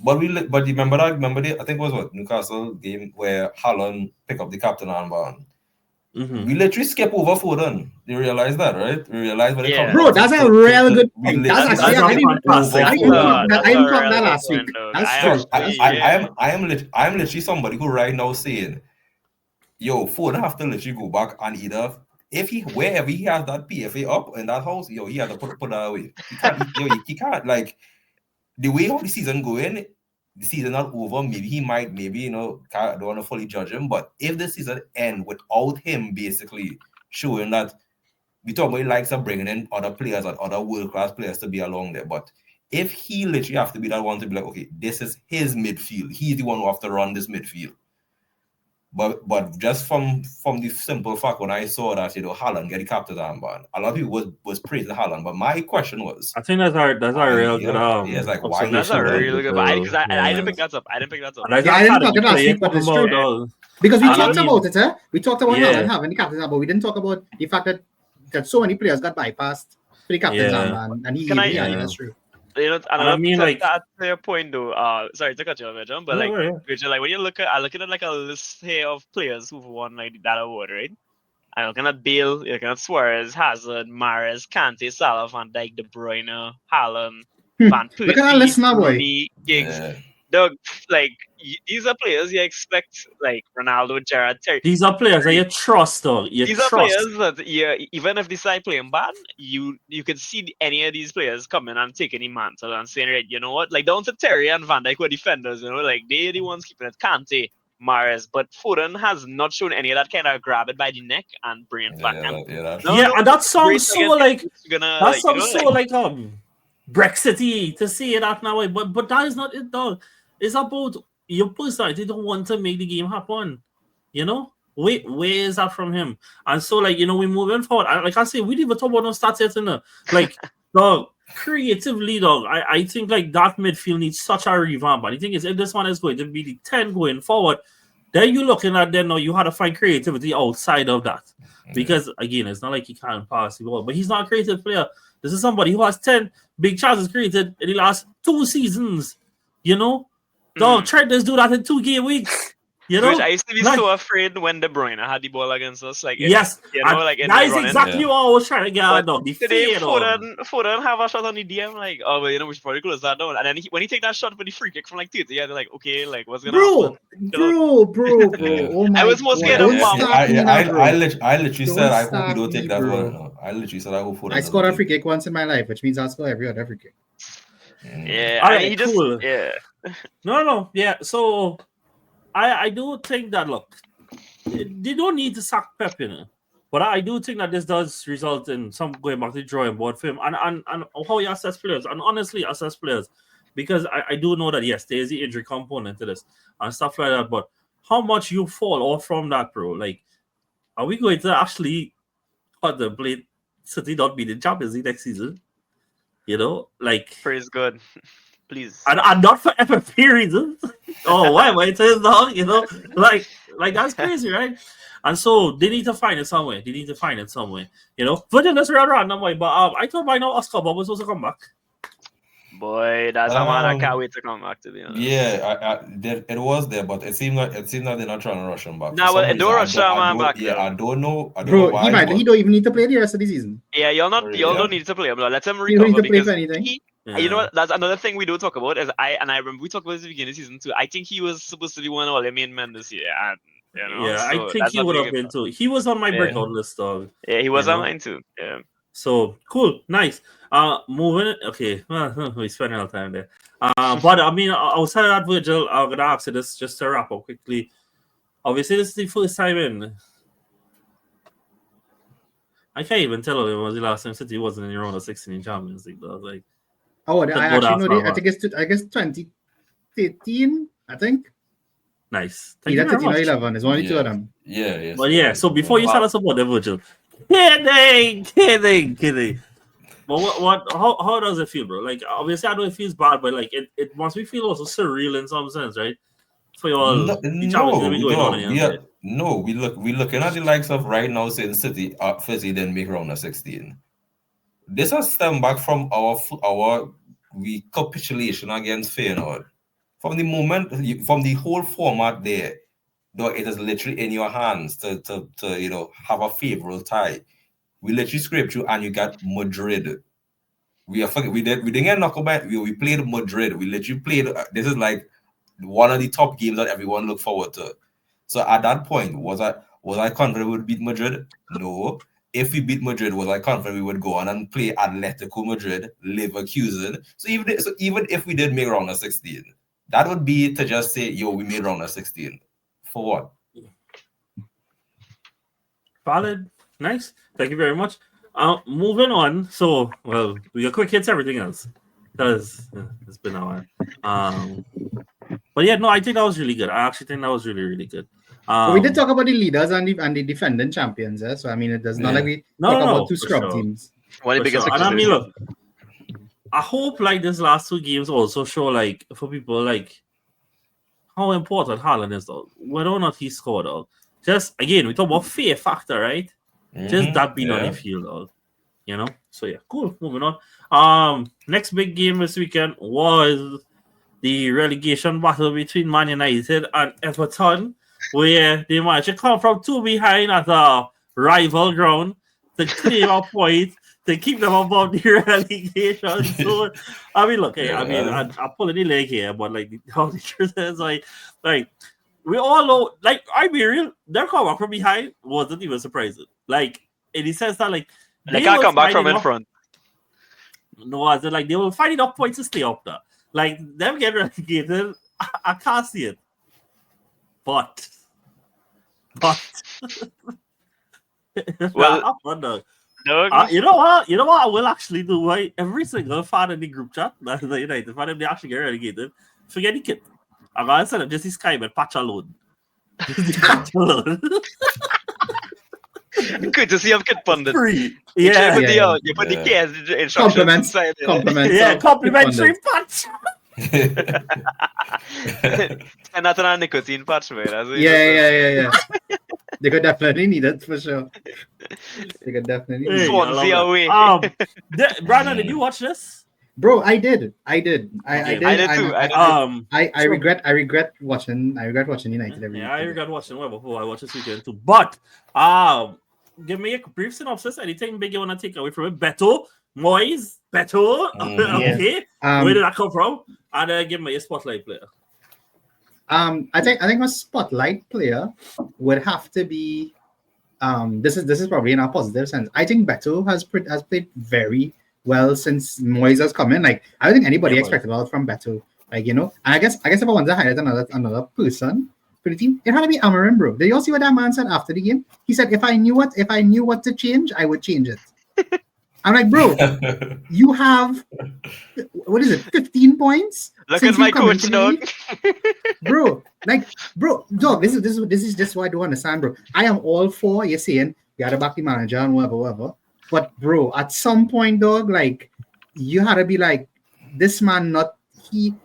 But you remember I think it was Newcastle game where Haaland picked up the captain armband. We literally skip over Foden. You realize that, right? We realize when it comes. Bro, that's a real good point. That's actually I didn't talk that last week. That's true. I am literally somebody who right now saying, Foden have to literally go back and either wherever he has that PFA up in that house, he has to put that away. He can't like the way how the season going. The season not over, maybe I don't want to fully judge him, but if the season end without him basically showing that we talk about he likes of bringing in other players and other world-class players to be along there, but if he literally have to be that one to be like, okay, this is his midfield, he's the one who have to run this midfield. But just from the simple fact when I saw that Haaland get the captain's armband, a lot of people was praising Haaland. But my question was, I think that's our real good. It's like why that's a really good. I didn't pick that up. I didn't talk it last week, but it's true. Because we talked about it, We talked about Haaland having the captain's armband, but we didn't talk about the fact that so many players got bypassed for the captain's armband, and that's true. I mean, like that's your point though. Sorry to cut you off, John, but Richard, like when you look at like a list here of players who've won like that award, right? I'm looking at Bale, you're looking at Suarez, Hazard, Mahrez, Kante, Salah, Van Dijk, De Bruyne, Haaland, Van Persie, look at that list now, boy. Giggs. Dog, like these are players you expect, like Ronaldo, Gerrard, Terry. These are players that you trust, though. These are players that even if they start playing bad, you could see any of these players coming and taking the mantle and saying, right, you know what, like down to Terry and Van Dijk were defenders, you know, like they're the ones keeping it. Kante, Mahrez, but Foden has not shown any of that kind of grab it by the neck and bring it back. And that sounds so like Brexity to say that now, but that is not it, dog. It's about your personality don't want to make the game happen. You know, where is that from him? And so, like, you know, we're moving forward. Like I say, we didn't even talk about no stats yet, you know? Like, dog, creatively, dog, I think like that midfield needs such a revamp. And the thing is, if this one is going to be the 10 going forward, then you're looking at then now you had to find creativity outside of that. Because again, it's not like he can't pass the ball, but he's not a creative player. This is somebody who has 10 big chances created in the last 2 seasons. You know? Dog, try to do that in 2 game weeks. You know? Which I used to be so afraid when De Bruyne had the ball against us. Like, yes, you know, like that is exactly what I was trying to get at. Today, Foden have a shot on the DM, like, oh, well, you know, we should probably close that down. And then when he take that shot for the free kick from like 30, they're like, okay, like, what's gonna happen? Bro. Oh my I was more scared of I literally said, I hope you don't take that one. I literally said, I hope Foden. I scored a free kick once in my life, which means I'll score every other free kick. Yeah, I mean, he just, yeah. No, yeah, so I do think that, look, they don't need to sack Pep, you know, but I do think that this does result in some going back to the drawing board for him and how you assess players, and honestly assess players, because I do know that, yes, there's the injury component to this and stuff like that, but how much you fall off from that, bro? Like, are we going to actually contemplate City not being in Champions League next season? You know, like, praise God. Please. And not for FFP reasons. Oh, why? It says dog, you know? Like that's crazy, right? And so they need to find it somewhere. You know? But then that's real random way. But I thought by now Oscar Bob was supposed to come back. Boy, that's a man I can't wait to come back, to be honest. Yeah, it was there, but it seemed like they're not trying to rush him back. No, well, don't rush that man back. Yeah, I don't know Bro, why. He don't even need to play the rest of the season. Yeah, y'all don't need to play him. Let him recover. You don't need to play for anything. You know what? That's another thing we don't talk about. Is I remember we talked about this at the beginning of season 2. I think he was supposed to be one of all the main men this year. And, you know, yeah, so I think he would have been too. He was on my breakout list, dog. Yeah, he was on mine too. Yeah. So cool, nice. Moving. Okay, we spent a lot of time there. But I mean, outside of that, Virgil, I'm gonna ask you this just to wrap up quickly. Obviously, this is the first time in. I can't even tell you when was the last time City wasn't in the round of 16 in Champions League. Though. Like, I actually know. I think it's 2013. I think. Nice. Either 13 or 11. There's only 2 of them. Yeah. But yeah, so before you start us about the Virgil, kidding. But how does it feel, bro? Like, obviously, I know it feels bad, but like it must be feel also surreal in some sense, right? For you all, we're looking at the likes of right now saying City firstly didn't make round of 16. This has stemmed back from our recapitulation against Feyenoord. From the moment, from the whole format there, though it is literally in your hands to you know, have a favorable tie. We literally scraped you and you got Madrid. We didn't get knocked back. We played Madrid. We literally played. This is like one of the top games that everyone looked forward to. So at that point, was I confident we would beat Madrid? No. If we beat Madrid, was I confident we would go on and play Atletico Madrid, Leverkusen? So even if we did make round of 16, that would be to just say, yo, we made round of 16. For what? Valid. Nice. Thank you very much. Moving on. So, well, we got quick hits, everything else. Because it's been a while. But yeah, no, I think that was really good. I actually think that was really, really good. We did talk about the leaders and the defending champions. So, I mean, it does not like we talk about 2 scrub teams. One of the biggest. And I mean, look, I hope like this last 2 games also show like for people like how important Haaland is, though. Whether or not he scored, though. Just again, we talk about fear factor, right? Just that being on the field, though. You know? So yeah, cool. Moving on. Next big game this weekend was the relegation battle between Man United and Everton, where they managed to come from 2 behind at a rival ground to claim a point to keep them above the relegation. So, I mean, look, hey, I mean, I'm pulling the leg here, but like, how the truth is, like, we all know, like, I be real, their comeback from behind wasn't even surprising. Like, in the sense that, like, They can't come back from in front. No, as in, like, they will find enough points to stay up there. Like, them getting relegated, I can't see it. But Well, no, you know what? You know what I will actually do, right? Every single fan in the group chat, that's the United fan, if they actually get relegated, forget the kit. I'm gonna send them just the Sky with patch alone. Just the patch alone. Good to see him get funded. Free. Yeah. You put the KS instructions inside there. Compliments. Yeah, complimentary patch. And that's a nicotine patch, man. Yeah. They could definitely need it for sure. They could definitely need it. Swansea away. Brandon, did you watch this? Bro, I did. I did too. I regret watching United every I regret watching Liverpool. I watched this weekend too. But give me a brief synopsis. Anything big you want to take away from it? Beto, Moyes, Beto. Okay. Where did that come from? And give me a spotlight player. I think a spotlight player would have to be. This is probably in a positive sense. I think Beto has played very well since Moyes has come in. Like, I don't think anybody expected a lot from Beto. Like, you know, and I guess if I want to highlight another person for the team, it had to be Amarim, bro. Did you all see what that man said after the game? He said, if I knew what to change, I would change it. I'm like, bro, you have 15 points? Look at my coach, dog. Bro, dog, this is just what I don't understand, bro. I am all for you saying you gotta back the manager and whatever. But bro, at some point, dog, like, you had to be like, this man he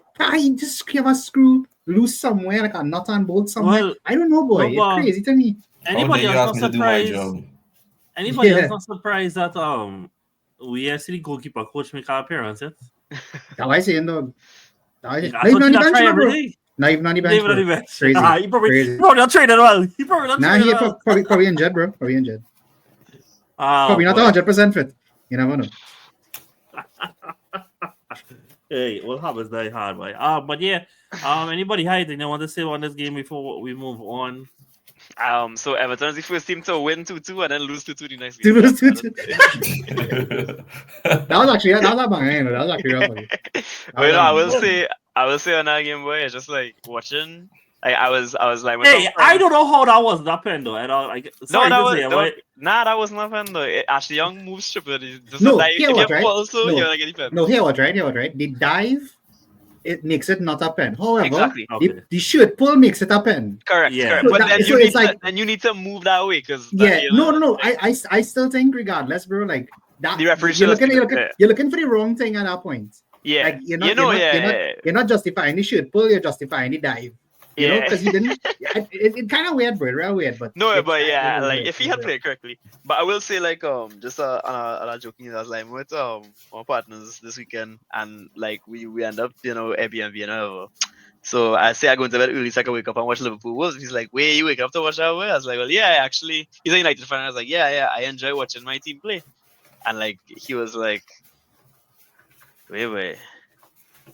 just give a screw loose somewhere, like a nut and bolt somewhere. Well, I don't know, boy. It's crazy to me. Anybody else not surprised that we actually goalkeeper coach make an appearance yet? That's I saying, dog. Not even on the bench, bro. Not even on the bench. Crazy. He probably not training well. Probably injured, bro. Probably injured. Probably not 100% fit. You never know. Hey, what happens die hard, boy. But yeah, anybody have anything they want to say on this game before we move on? So Everton is the first team to win 2-2 and then lose 2-2 the next game. Lose 2-2. That was actually a bang. That was actually rough. But I will say on that game, boy, it's just like watching. I was like, hey, I don't know how that was that pen though. And like, that wasn't a pen though. Ashley Young moves stupid. Here what, right? The dive, it makes it not a pen. However, exactly. The shoot pull makes it a pen. Correct. So but then you need to move that way because no. I still think regardless, bro. Like that, the referee you're looking for the wrong thing at that point. Yeah, like, you're not justifying the shoot pull. You're justifying the dive. You know, because he didn't. It kind of weird, bro. Real weird, but no, but yeah, like if he had played correctly. But I will say, like, just on a joking, I was like with our partners this weekend, and like we end up, Airbnb and whatever. So I say I go into bed early so I can wake up and watch Liverpool Wolves. He's like, "Wait, you wake up to watch that way?" I was like, "Well, yeah, actually." He's a United fan. I was like, "Yeah, I enjoy watching my team play," and like he was like, "Wait."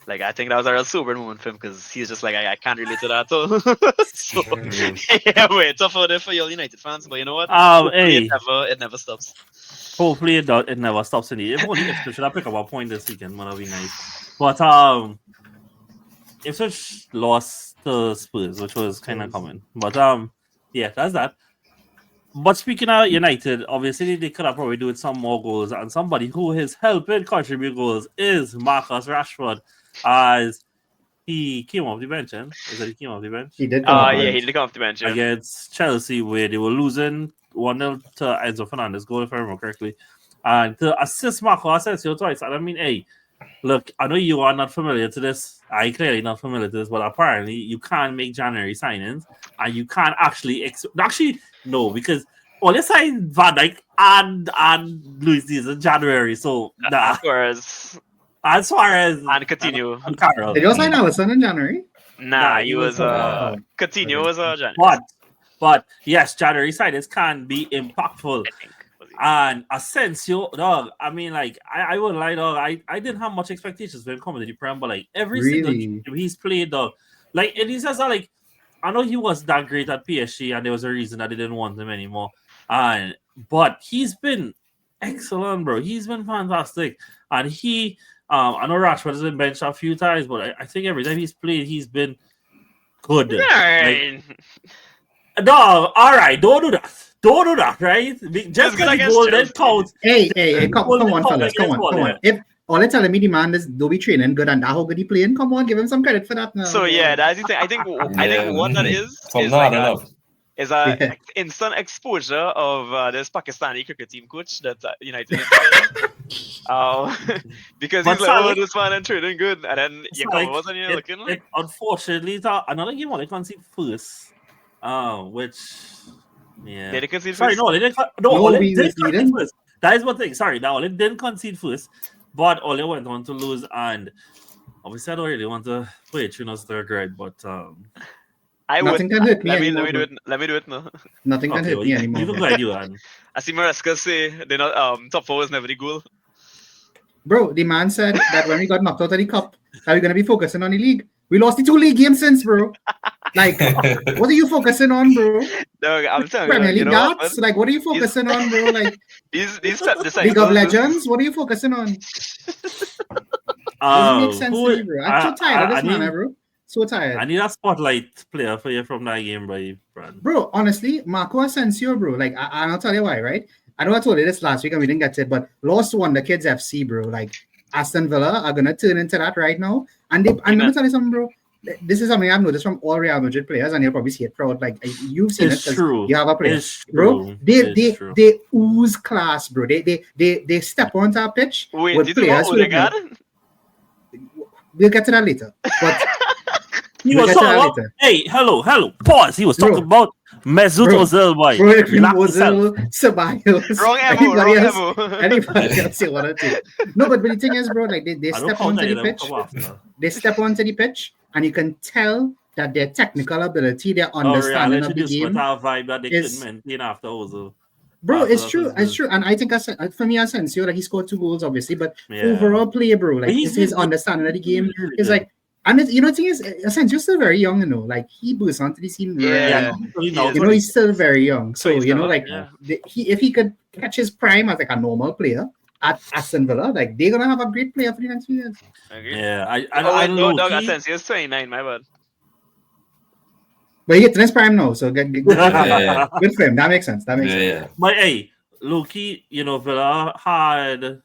Like, I think that was a real sober moment for him because he's just like, I can't relate to that at all. So, it's tough out there for your United fans, but you know what? Hey, it never stops. Hopefully it never stops in the. If only Ipswich should pick up a point this weekend, that'd be nice. But Ipswich lost to Spurs, which was kind of common. But yeah, that's that. But speaking of United, obviously they could have probably do with some more goals, and somebody who is helping contribute goals is Marcus Rashford, as he came off the bench. Is that he came off the bench? He did. He did come off the bench against Chelsea, where they were losing 1-0 to Enzo Fernandez goal, if I remember correctly, and to assist Marco Asensio twice. And I mean, hey, look, I know you are not familiar to this. I clearly not familiar to this, but apparently you can't make January signings, and you can't actually no, because they signed Van Dijk and Luis Diaz in January, so as far as and Coutinho and Carroll. Did you sign Alisson in January? Nah, he was Coutinho was January. But yes, January signings can be impactful. And Asensio, dog. I mean, like, I wouldn't lie, dog. I didn't have much expectations for him coming to the Prem, but like every single Really? game he's played, dog. Like, and he says that, like, I know he was that great at PSG, and there was a reason that they didn't want him anymore. But he's been excellent, bro. He's been fantastic, and I know Rashford has been benched a few times, but I think every time he's played, he's been good. Like, dog, all right, don't do that. Don't do that, right? Just because the goal then counts. Hey, come on, fellas, come on. If all they're telling me the man is don't be training good and that how good he playing, come on, give him some credit for that now. So yeah, that's the thing. I think what that is instant exposure of this Pakistani cricket team coach that United because he's like, oh, this man and training good, and then you come over and you're looking like. Unfortunately, another game they concede first, which. Yeah. Did they concede Sorry, first? no, they didn't. They didn't concede first. That is one thing. Sorry, now they didn't concede first, but Ole went on to lose, and obviously I don't really want to play Trina's third grade, but nothing can hurt me let anymore. me do it now. Nothing can hurt me anymore. You look like you, and I see Maresca say they're not top four is never the goal. Bro, the man said that when we got knocked out of the cup, are we gonna be focusing on the league? We lost the 2 league games since, bro. Like, what are you focusing on, bro? No, I'm telling Premier you, League darts? Like, what are you focusing on, bro? Like, these League of Legends? What are you focusing on? Doesn't make sense to me, bro. I'm so tired of this man, bro. So tired. I need a spotlight player for you from that game, Brad. Bro, honestly, Marco Asensio, bro. Like, I'll tell you why, right? I know I told you this last week and we didn't get it, but lost one, the Kids FC, bro. Like, Aston Villa are gonna turn into that right now. And let me tell you something, bro. This is something I've noticed from all Real Madrid players, and you'll probably see it proud. Like you've seen it's it. True. You have a player, bro. They ooze class, bro. They step onto a pitch with players who we'll get to that later. But he was talking about, hey, hello, pause. He was talking about Mesut Ozil, boy. Ozil, Ceballos. Wrong Evo. Anybody else you want to do? No, but the thing is, bro, like they step onto the pitch. They step onto the pitch, and you can tell that their technical ability, their understanding of the game vibe that they couldn't maintain after Ozil. Bro, it's true. And I think for me, Asensio, like he scored 2 goals, obviously, but overall play, bro, like his understanding of the game is like. And the thing is, Asensio's still very young, like he bursts onto the scene. He's still very young. So if he could catch his prime as like a normal player at Aston Villa, like they're gonna have a great player for the next few years. Yeah, I know. Asensio's 29, my bad. But he gets his prime now, so good for him. That makes sense. Yeah. But hey, Loki, Villa had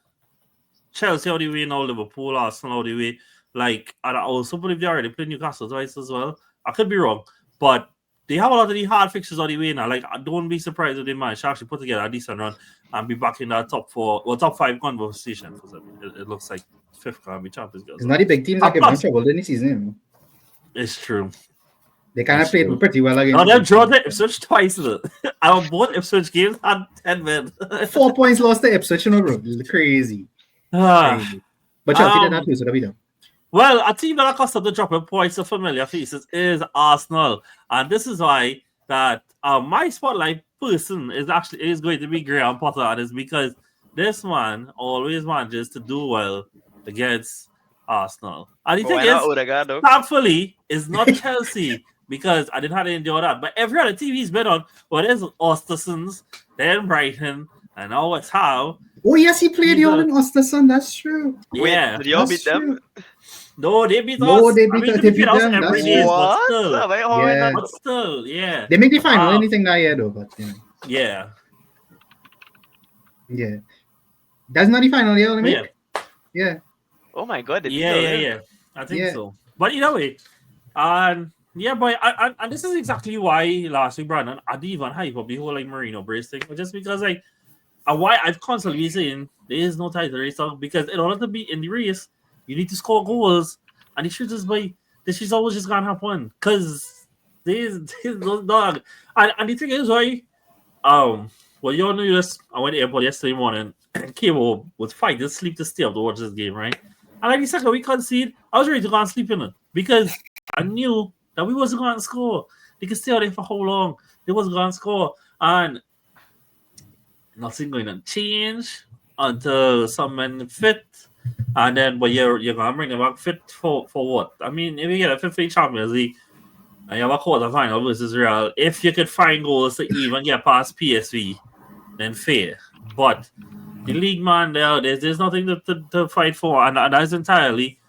Chelsea all the way now, Liverpool, Arsenal all the way. Like, and I also believe they already played Newcastle twice as well. I could be wrong, but they have a lot of the hard fixtures on the way now. Like, I don't be surprised if they manage to actually put together a decent run and be back in that top 5 conversation. Because it looks like 5th can be champions. It's not the big teams that give them trouble in the season. It's true. They kind of played pretty well again. Now they've drawn the Ipswich twice. Our both Ipswich games had 10 men. 4 points lost to Ipswich, bro. Crazy. Crazy. But Chelsea did that too, so that'll be done. Well, a team that are accustomed to dropping points of familiar faces is Arsenal, and this is why that my spotlight person is going to be Graham Potter, and it's because this man always manages to do well against Arsenal. And the thing is, thankfully, it's not Chelsea because I didn't have to endure that. But every other team he's been on, there's Ostersons, then Brighton, and now it's how. Oh yes, he played y'all in Ostersund. That's true. Yeah, did y'all beat them? No, they beat us. No, they beat us every day. What? But still, yeah. They make the final anything that year though, but yeah. That's not the final year, I mean. Yeah. Oh my god. Yeah. I think so. But either way, and boy, and this is exactly why last week, Brandon, I didn't even hype up the whole like Marino brace thing, just because like, and why I've constantly been saying there is no title race, because in order to be in the race, you need to score goals, and it should just be this is always just gonna happen because these dog. And the thing is, why well, you all knew this. I went to the airport yesterday morning and came home, was fighting sleep to stay up to watch this game, right? And like the second we concede, I was ready to go and sleep in it because I knew that we wasn't going to score. They could stay out there for how long? They wasn't going to score. And nothing going to change until some men fit. And then, but you're going to bring them back fit for what? I mean, if you get a 50 Champions League and you have a quarterfinal versus Real, if you could find goals to even get past PSV, then fair. But the league, man, there's nothing to fight for. And that's entirely,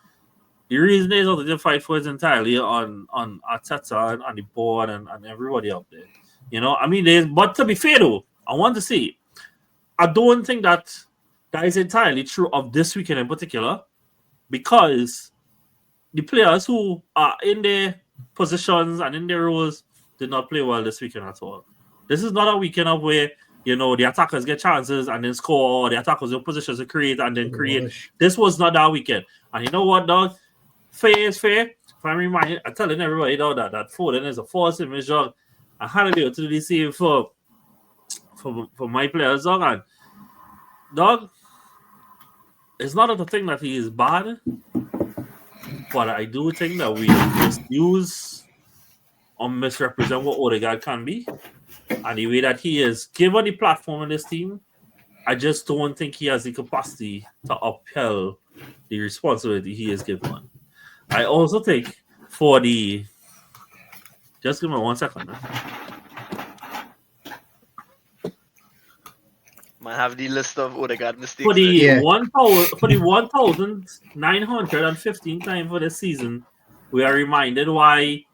the reason there's nothing to fight for is entirely on Arteta and on the board and everybody up there. You know, I mean, but to be fair though, I want to say, I don't think that is entirely true of this weekend in particular, because the players who are in their positions and in their roles did not play well this weekend at all. This is not a weekend of where, you know, the attackers get chances and then score, or the attackers in positions to create and then create. This was not that weekend. And you know what, dog? Fair is fair. If I'm telling everybody, though, that Foden is a force in his job. I had to be able to do the same for my players, dog. And, dog, it's not the thing that he is bad, but I do think that we misuse or misrepresent what Odegaard can be. And the way that he is given the platform in this team, I just don't think he has the capacity to upheld the responsibility he is given. I also think for the... Just give me 1 second. Might have the list of Odegaard mistakes. For the 1,915th time for this season, we are reminded why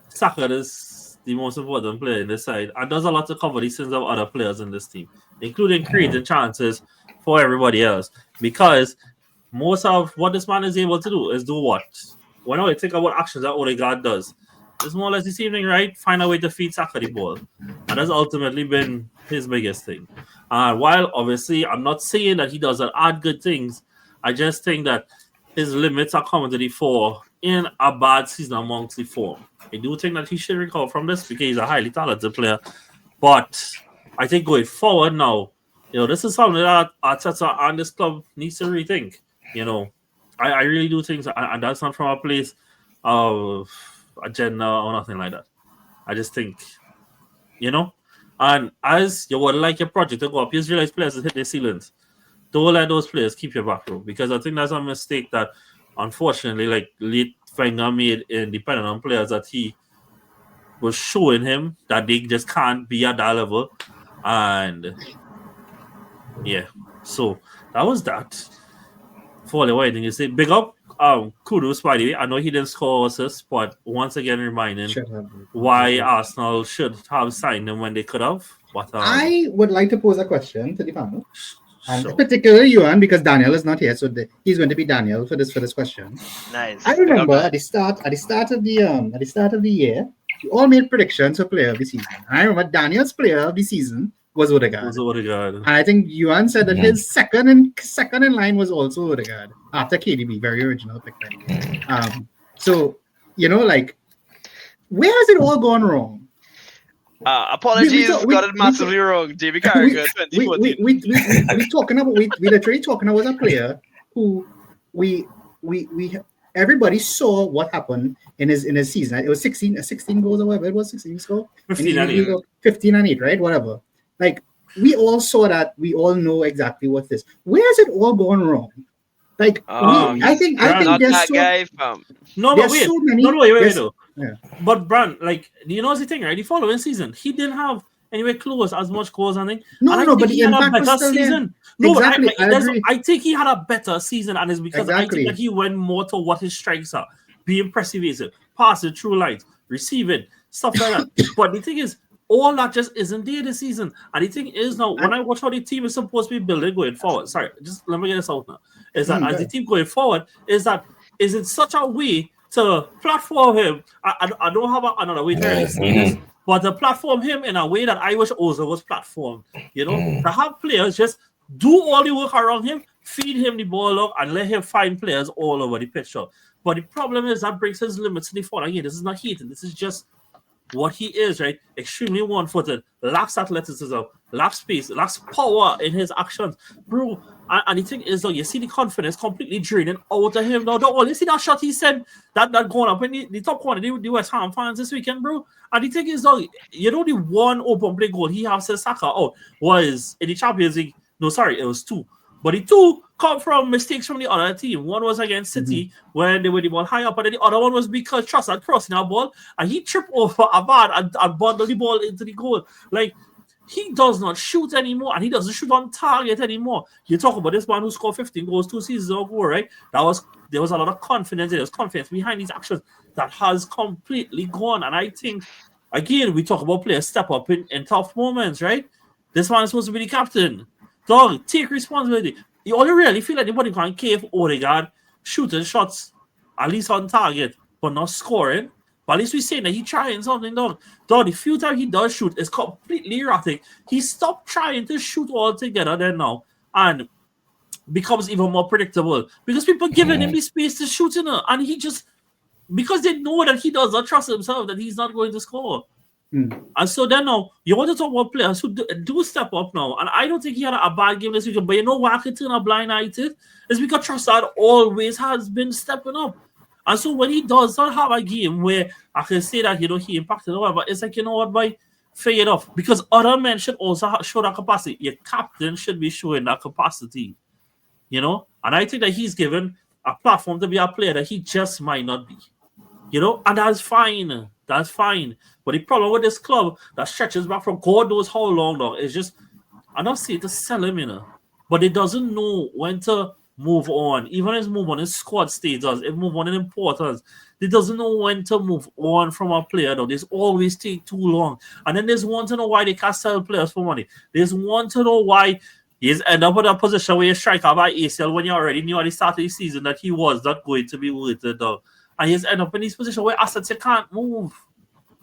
Saka is the most important player in this side, and does a lot to cover the sins of other players in this team, including creating chances for everybody else. Because most of what this man is able to do is do what? When I think about actions that Odegaard does, it's more or less the same thing, right? Find a way to feed Saka the ball. And that's ultimately been his biggest thing. While obviously I'm not saying that he doesn't add good things, I just think that his limits are coming to the fore in a bad season amongst the form. I do think that he should recover from this because he's a highly talented player. But I think going forward now, you know, this is something that Arteta and this club needs to rethink. You know, I really do think so, and that's not from a place of agenda or nothing like that. I just think, you know, and as you would like your project to go up, you just realize players hit their ceilings. Don't let those players keep your back row, because I think that's a mistake that, unfortunately, like late Wenger made in depending on players that he was showing him that they just can't be at that level. And yeah, so that was that. For the white thing, you say big up. Kudos, by the way. I know he didn't score assists, but once again reminding why Arsenal should have signed him when they could have. But I would like to pose a question to the panel, and particularly Yuan, because Daniel is not here, so he's going to be Daniel for this question. Nice. I remember at the start of the year, you all made predictions for player of the season. And I remember Daniel's player of the season was Odegaard. And I think Yuan said that his second in line was also Odegaard after KDB. Very original pick. So, you know, like, where has it all gone wrong? Apologies, got it massively wrong. JB Carragher, 2014. We literally talking about a player who we everybody saw what happened in his season. It was 16 goals or whatever. It was 16 goals. 15 and 8. 15 and 8, right? Whatever. Like, we all saw that. We all know exactly what this. Where has it all gone wrong? Like, I think there's so guy from. No, but wait. So many, wait. Yeah. But Brand, like, you know the thing, right? The following season, he didn't have anywhere close as much goals. I think. But he had a better season. No, exactly. I think he had a better season, and it's because I think that he went more to what his strengths are: being persuasive, passing through lines, receiving, stuff like that. But the thing is, all that just isn't there this season. And the thing is now, when I watch how the team is supposed to be building going forward, sorry, just let me get this out now. Is that as the team going forward, is it such a way to platform him? I don't have another way to really say this, but to platform him in a way that I wish Ozil was platformed. You know, to have players just do all the work around him, feed him the ball up, and let him find players all over the picture. But the problem is that brings his limits to the fore. Again, this is not hating. This is just what he is, right? Extremely one-footed, lacks athleticism, lacks space, lacks power in his actions, bro. And the thing is, though, you see the confidence completely draining out of him. Now, don't you see that shot he sent that going up in the top corner, the West Ham fans this weekend, bro. And the thing is, though, you know, the one open play goal he has to Saka out was in the Champions League. No, sorry, it was 2. But the 2 come from mistakes from the other team. One was against City when they were the ball high up, and then the other one was because Trossard crossing our ball and he tripped over Abad and bundled the ball into the goal. Like, he does not shoot anymore, and he doesn't shoot on target anymore. You talk about this man who scored 15 goals 2 seasons ago, right? There was a lot of confidence. There was confidence behind these actions that has completely gone. And I think, again, we talk about players step up in tough moments, right? This man is supposed to be the captain. Dog, take responsibility. You only really feel like anybody can cave Odegaard shooting shots, at least on target, but not scoring. But at least we're saying that he's trying something, dog. Dog, the few times he does shoot is completely erratic. He stopped trying to shoot altogether then now and becomes even more predictable because people giving him the space to shoot in it, and he just, because they know that he does not trust himself, that he's not going to score. And so then now, you want to talk about players who do step up now. And I don't think he had a bad game this weekend, but you know why I could turn a blind eye to it? It's because Trossard always has been stepping up. And so when he does not have a game where I can say that, you know, he impacted or whatever, it's like, you know what, boy, fade it off. Because other men should also show that capacity. Your captain should be showing that capacity, you know? And I think that he's given a platform to be a player that he just might not be, you know? And that's fine. That's fine. But the problem with this club that stretches back from God knows how long now is just, I'm not saying to sell him, you know, but it doesn't know when to move on. Even his move on in squad status, it move on in importance. It doesn't know when to move on from a player, though. There's always take too long. And then there's one to know why they can't sell players for money. There's one to know why he's end up in a position where you strike out by ACL when you already knew at the start of the season that he was not going to be worth it, though. And he's end up in this position where assets you can't move.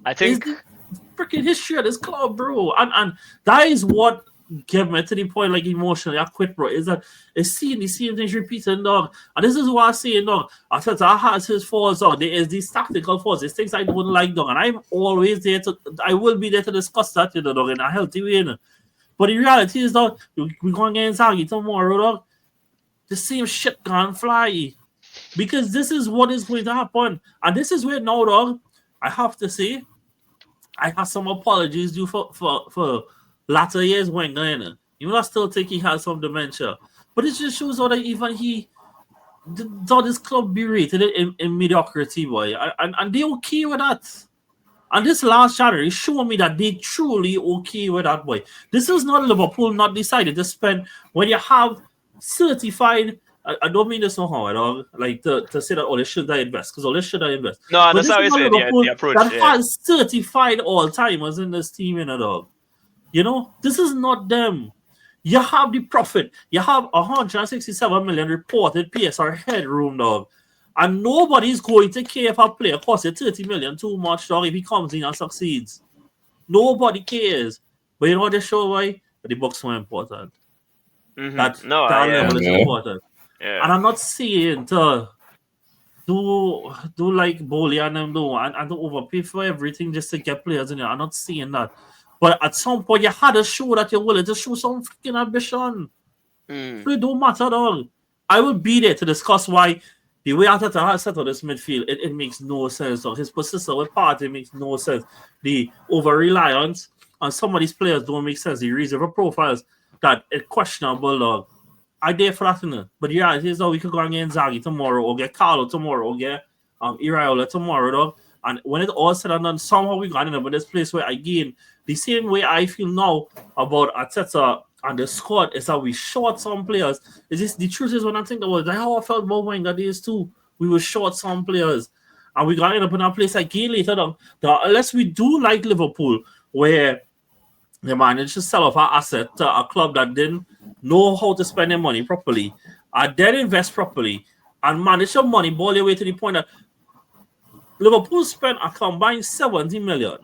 I think it's the freaking history of this club, bro. And that is what gave me to the point, like, emotionally, I quit, bro. Is that it's seeing the same things repeating, dog. And this is what I'm saying, dog. I thought I has his faults, dog. There is these tactical faults, these things I don't like, dog. And I'm always there I will be there to discuss that, you know, dog, in a healthy way, you know. But the reality is, dog, we're going against Zaggy tomorrow, dog. The same shit can't fly. Because this is what is going to happen. And this is where now, dog, I have to say, I have some apologies due for latter years Wenger, you know. Even I still think he has some dementia. But it just shows how that even he thought this club be rated in mediocrity, boy. And they okay with that. And this last January showed me that they truly okay with that, boy. This is not Liverpool not decided to spend when you have certified. I don't mean this somehow at all, like to say that they should invest, because they should invest. No, that's how I say the approach. That has certified all-timers in this team, you know, dog. You know, this is not them. You have the profit. You have 167 million reported PSR headroom, dog. And nobody's going to care if a player costs you 30 million too much, dog, if he comes in and succeeds. Nobody cares. But you know what they show why? The books are important. That level is important. Yeah. And I'm not saying to do like Bowley and them do and to overpay for everything just to get players in there. I'm not saying that. But at some point, you had to show that you're willing to show some freaking ambition. So it don't matter at all. I will be there to discuss why the way Arteta has set up this midfield, it makes no sense. So his persistence with Partey makes no sense. The over-reliance on some of these players don't make sense. The reserve profiles that it's questionable, dog. I there for that, you know. But yeah, it is that we could go and get Zaggy tomorrow, or get Carlo tomorrow, or get Iraola tomorrow, dog. And when it all said and done, somehow we got in this place where, again, the same way I feel now about Arteta and the squad is that we short some players. Is this the truth? Is when I think about how I felt about Wenger days too. We were short some players, and we got up in a place again later on. Unless we do like Liverpool, where they managed to sell off our asset to a club that didn't know how to spend their money properly, and then invest properly, and manage your money ball your way to the point that Liverpool spent a combined 70 million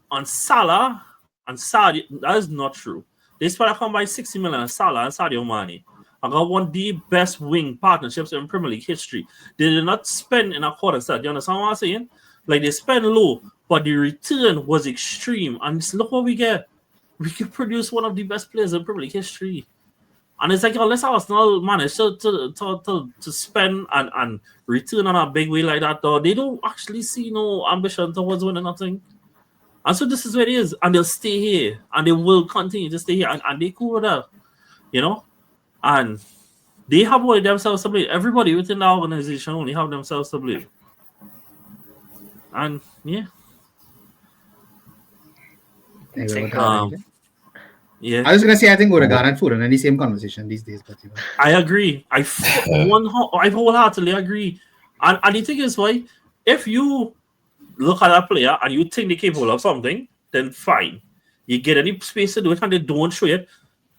on Salah and Sadio. That is not true. They spent a combined 60 million on Salah and Sadio Mane. I got one of the best wing partnerships in Premier League history. They did not spend in accordance to that. Do you understand what I'm saying? Like they spend low, but the return was extreme. And just look what we get. We could produce one of the best players in Premier League history. And it's like, unless Arsenal manage to spend and return on a big way like that, though, they don't actually see no ambition towards winning nothing. And so this is where it is. And they'll stay here. And they will continue to stay here. And they cool with that. You know? And they have only themselves to blame. Everybody within the organization only have themselves to blame. And, yeah. Yeah, I was gonna say I think Odegaard and Foden in the same conversation these days, but I agree. I wholeheartedly agree. And the thing is, why if you look at a player and you think they're capable of something, then fine. You get any space to do it and they don't show it.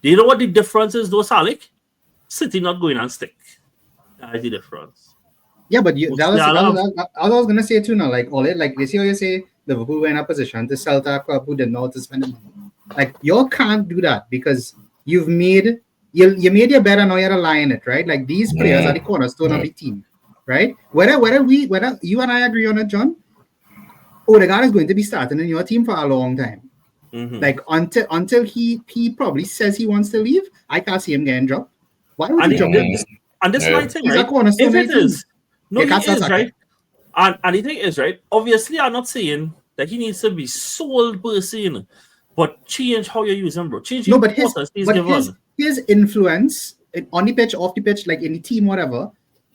Do you know what the difference is, though, Salik? City not going and stick. That's the difference. Yeah, but I was gonna say too now, like all it like you see how you say Liverpool were in a position to sell to a club who didn't know how to spend the money. Like you can't do that because you made your bet and now you're relying it, right? Like these players are the cornerstone of the team, right? Whether you and I agree on it, John, Odegaard is going to be starting in your team for a long time. Mm-hmm. Like until he probably says he wants to leave, I can't see him getting dropped. Why would he drop him? And this is my thing, He's right? a cornerstone If it is, no, he he is, right? And the thing is, right? Obviously, I'm not saying that he needs to be sold per se, but change how you use him, bro. Change his influence on the pitch, off the pitch, like in the team, whatever,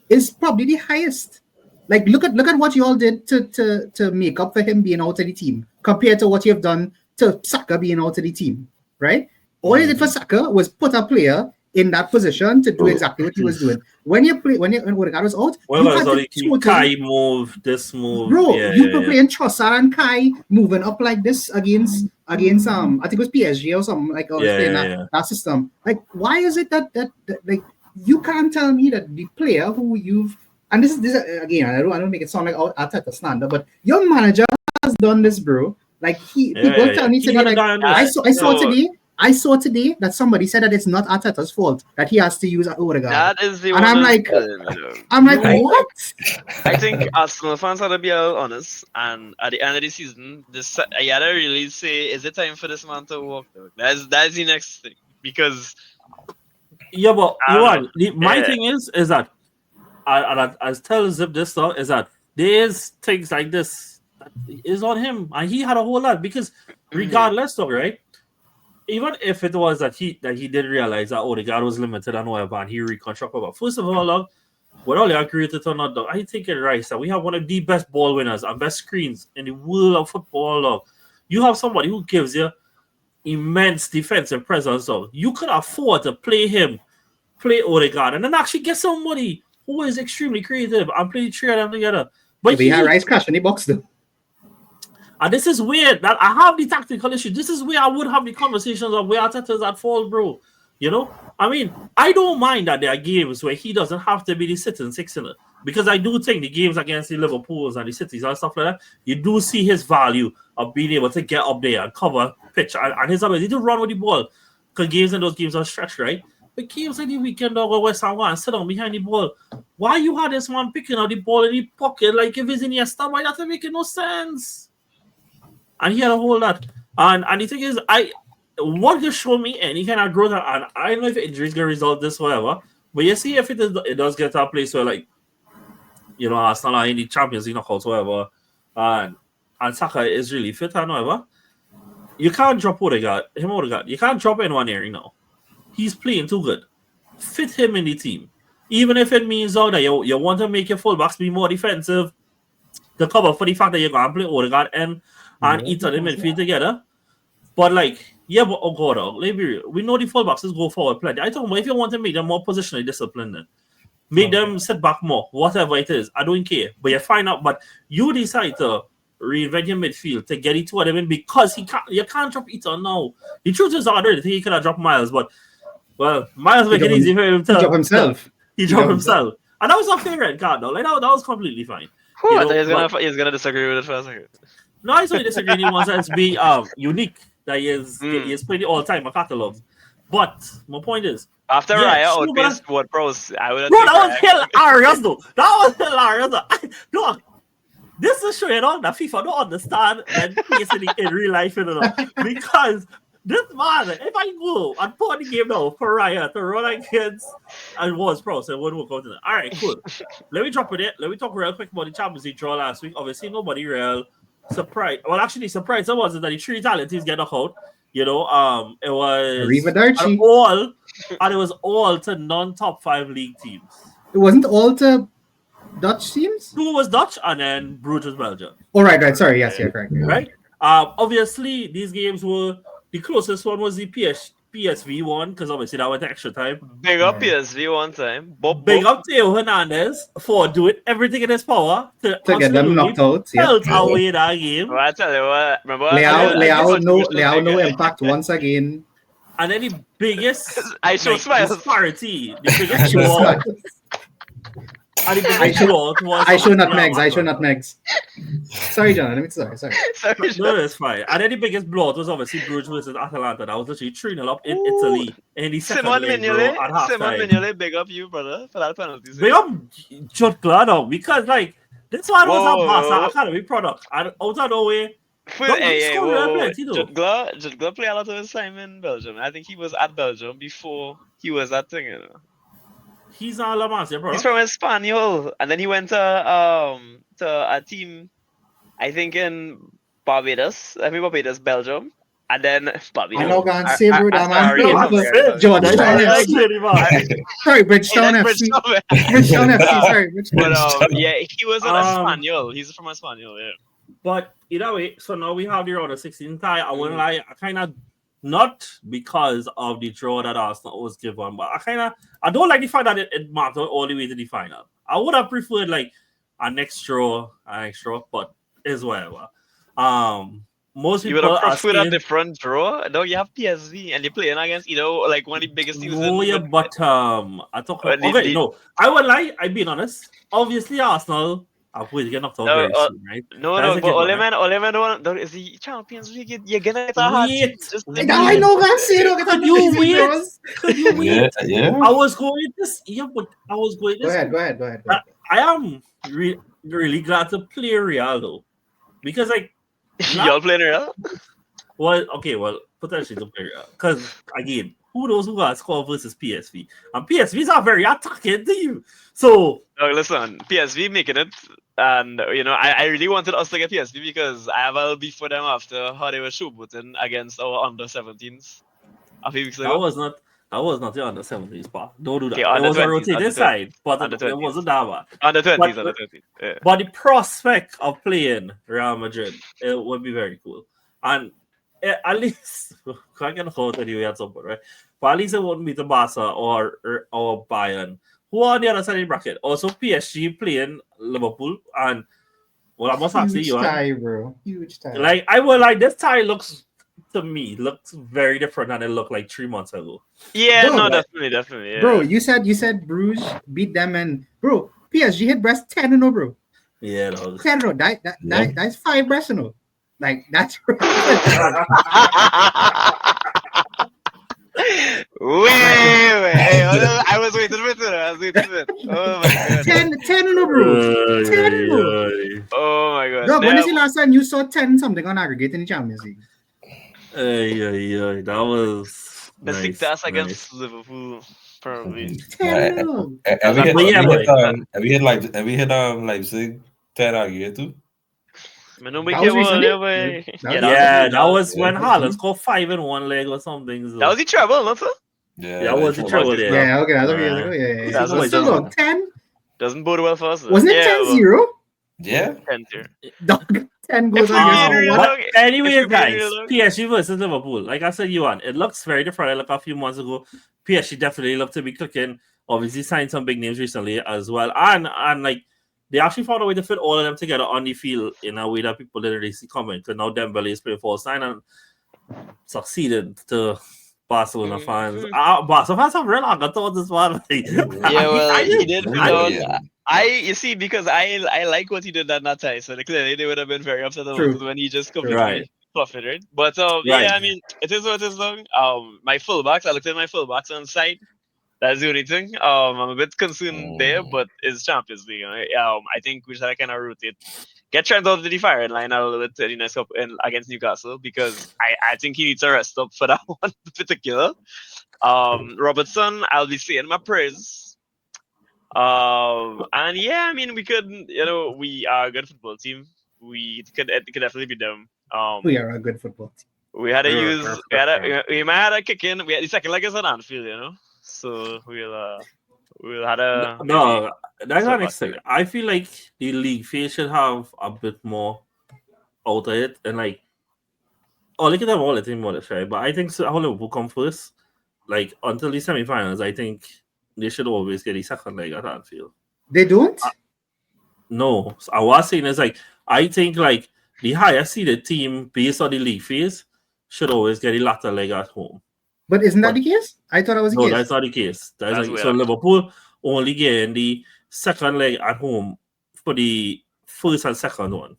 is probably the highest. Like look at what you all did to make up for him being out of the team compared to what you have done to Saka being out of the team, right? All you did for Saka was put a player in that position to do exactly what he was doing. When Odegaard was out, Kai move, this move, bro. You were playing Trossard and Kai moving up like this against I think it was PSG or something like that system. Like, why is it that like you can't tell me that the player who you've and this is again I don't make it sound like Arteta slander, but your manager has done this, bro. Like people tell me today, like I saw today that somebody said that it's not Arteta's fault that he has to use Odegaard. That is the and I'm like, what? I think Arsenal fans have to be honest, and at the end of the season, I gotta really say, is it time for this man to walk out? That's the next thing, because but my thing is that I tell Zip this though is that there's things like this that is on him, and he had a whole lot because regardless though, right? Even if it was that he did realize that Odegaard was limited and whatever, and he reconstructed. But first of all, whether you agree with it or not, I think it's right that we have one of the best ball winners and best screens in the world of football. You have somebody who gives you immense defensive presence. You could afford to play Odegaard, and then actually get somebody who is extremely creative and play the three of them together. But we had Rice Cash in the box though. And this is weird that I have the tactical issue. This is where I would have the conversations of where Arteta's at fault, bro. You know? I mean, I don't mind that there are games where he doesn't have to be the sitting six in it. Because I do think the games against the Liverpools and the Cities and stuff like that, you do see his value of being able to get up there and cover pitch and his ability to run with the ball. Because games in those games are stretched, right? But games like the weekend or West Ham and sit down behind the ball. Why you had this man picking up the ball in the pocket like if it's in your stomach? That doesn't make no sense. And he had a whole lot. And the thing is, what just showed me any kind of growth, and I don't know if injuries can result this, whatever. But you see, if it does get to a place where, like, you know, Arsenal are in the Champions League knockouts, whatever, and Saka is really fit and whatever, you can't drop Odegaard. You can't drop anyone here, you know. He's playing too good. Fit him in the team. Even if it means that you want to make your fullbacks be more defensive, to cover for the fact that you're going to play Odegaard and each of the midfield together. But oh God, let's be real. We know the fullbacks go forward plenty. I told them, if you want to make them more positionally disciplined, then make them sit back more, whatever it is. I don't care. But you find out, but you decide to reinvent your midfield to get it to them in because you can't drop Eton now. The truth is, I think he could have dropped Miles, but Miles make it easy for him to drop himself. He dropped himself. And that was a favorite card though. Like that was completely fine. He's gonna disagree with it for a second. No, I don't disagree. He wants us to be unique. That he is playing all time a catalog. But my point is, after Raya outpaced what pros, I would have. Bro, that was hilarious though. That was hilarious. No, This is showing on that FIFA don't understand that basically in real life, because this man, if I go and put on the game now for Raya to run against and was pro, so it wouldn't work out in it. All right, cool. Let me drop it. Let me talk real quick about the Champions League draw last week. Obviously, nobody real surprised. Well, actually, surprised I wasn't that the three talent teams get knocked out. It was Arrivederci. and it was all to non-top 5 league teams. It wasn't all to Dutch teams? 2 was Dutch and then Bruges was Belgium. Oh, right. Sorry, yes, yeah, correct. Right? Obviously, these games were the closest one was the PSV one, because obviously that went extra time. Big up PSV one time. Big up Theo Hernandez for doing everything in his power to get them knocked out. Held away that game. Well, I tell you what, remember Leao no impact once again. And then the biggest I show smiles. disparity, the biggest draw. And the biggest draw was I show nutmegs. Sorry, John. Sorry. No, it's fine. And then the biggest blowout was obviously Bruges versus Atalanta. That was literally 3-0 up in Italy. In the second leg, at half Simon time. Mignolet, big up you, brother, for that penalty. Big up Jude Glad, because this one was a Barca Academy product. And out of nowhere, Jude Glad played a lot of his time in Belgium. I think he was at Belgium before he was at thing, He's not La Masia, bro. He's from Espanyol, and then he went to a team, I think in Barbados, Belgium, and then Barbados. I know, God, save bro, that man. Jordan, sorry, Bridgestone FC. Bridgestone FC, sorry. But yeah, he was an Espanyol. He's from Espanyol, yeah. But either way, so now we have the round of 16 tie. I wouldn't lie, I kind of not because of the draw that Arsenal was given, but I don't like the fact that it marked all the way to the final. I would have preferred like an extra, but is whatever. Most people you would have preferred a different draw. No, you have PSV and you're playing against like one of the biggest teams. Oh yeah, but I thought no, I would lie. I'm being honest. Obviously, Arsenal. I'm going to get knocked out very soon, right? No, but Oleman is the Champions League. You're gonna get a hard team. I know, man. Could you wait? Yeah. I was going this. Yeah, but I was going this. Go ahead. I am really glad to play Real though, because like y'all playing Real. Well, potentially to play Real, because again, who knows who got score versus PSV, and PSVs are very attacking team. So listen, PSV making it, and I really wanted us to get PSV because I have a beef with them after how they were showboating against our under-17s a few weeks ago. That was not the under-17s part. Don't do that. Okay, it was a rotated side, but it wasn't that bad. Under-20s. Yeah. But the prospect of playing Real Madrid, it would be very cool. And at least, can't get a hold anyway at some point, right? But at least it wouldn't be the Barca or Bayern, who are on the other side of the bracket. Also, PSG playing Liverpool, and I must ask you, huge tie. Like I will like this tie looks very different than it looked like 3 months ago. Yeah, definitely. Yeah. Bro, you said Bruges beat them, and bro, PSG hit Brest 10-0, bro. Yeah, 10-0. That's 5 Brest, Like that's Wait, I was waiting for it. Oh my god. 10-0, bro. 10-0. Oh my god. No, when is the last time you saw 10 something on aggregate in the Champions League? That was the 6's against Liverpool, probably. Have we hit Leipzig 10 aggregate too? That was when Haaland scored 5 in one leg or something. So. That was the treble, not so? Yeah, that was the treble there. Yeah, okay, that's okay. Still look, 10? Doesn't bode well for us. Wasn't it 10-0? Yeah. 10-0. 10 goals But anyway, guys, PSG versus Liverpool. Like I said, it looks very different. Like a few months ago, PSG definitely looked to be clicking. Obviously, signed some big names recently as well, and like they actually found a way to fit all of them together on the field in a way that people didn't really see coming. Because now Dembele is playing false nine and succeeded to Barcelona fans. Barcelona fans have real anger towards this one. He did. You see, because I like what he did that time, so clearly they would have been very upset when he just completely fluffed it, right? But yeah, I mean, it is what it is. My fullbacks, I looked at my fullbacks on site. That's the only thing. I'm a bit concerned there, but it's Champions League. I think we should kind of rotate get Trent out of the firing line a little bit in the next couple against Newcastle, because I think he needs a rest up for that one in particular. Robertson, I'll be saying my praise. And yeah, I mean, we could, we are a good football team. It could definitely be them. We are a good football team. We had to use, we might have a kick in. We had the second leg is at Anfield, so we'll have a No, that's not exciting. I feel like the league phase should have a bit more out of it, and like, look at them all the team more right? But I think how Liverpool come first, like until the semi-finals, I think they should always get the second leg at Anfield. They don't? No, so I was saying is like I think like the higher seeded team based on the league phase should always get the latter leg at home. But isn't that the case? I thought that was the case. No, that's not the case. That's like, so weird. Liverpool only getting the second leg at home for the first and second one.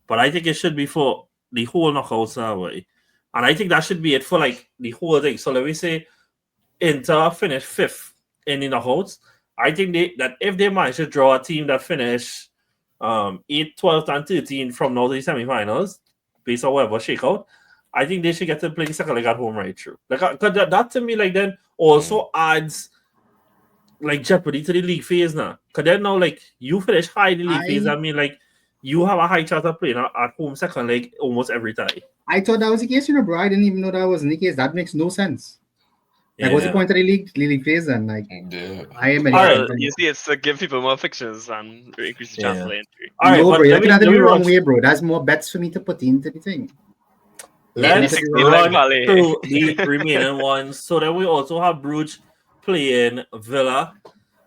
But I think it should be for the whole knockouts that way. And I think that should be it for like the whole thing. So let me say Inter finish 5th in the knockouts. I think that if they manage to draw a team that finish 8, 12, and 13 from now to the semi-finals, based on whatever shakeout, I think they should get to play the second leg at home right through. Like that to me, like then also adds like jeopardy to the league phase now. Because then now like you finish high in the league phase, I mean like you have a high chance of playing at home second leg almost every time. I thought that was the case, bro. I didn't even know that wasn't the case. That makes no sense. Like, what's the point of the league phase then? Like, I am. You see, it's to give people more fixtures and increase the chance of entry. All right, no, but bro, you're looking at it the wrong way, watch. bro. That's more bets for me to put into the thing. Let's like run through the remaining ones. So then we also have Bruges playing Villa.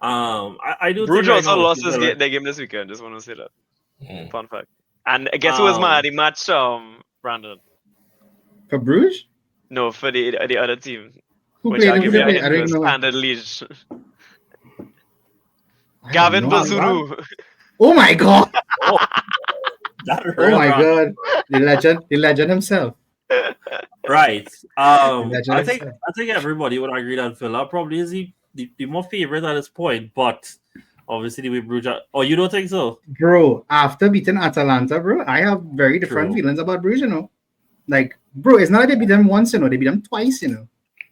I do. Bruges think also lost their game this weekend. Just want to say that. Fun fact. And guess who was mad? He matched Brandon. For Bruges? No, for the other team. Who Which played I'll him? give Who you played? I don't a even know. standard leash. I Gavin don't know. Bazuru. Oh my god! That Oh my god! The legend himself. Right. Legend I think himself. everybody would agree that Villa probably is the more favorite at this point, but obviously with Bruges. Oh, you don't think so? Bro, after beating Atalanta, bro, I have very different True. feelings about Bruges, Like, bro, it's not like they beat them once, they beat them twice, Yeah.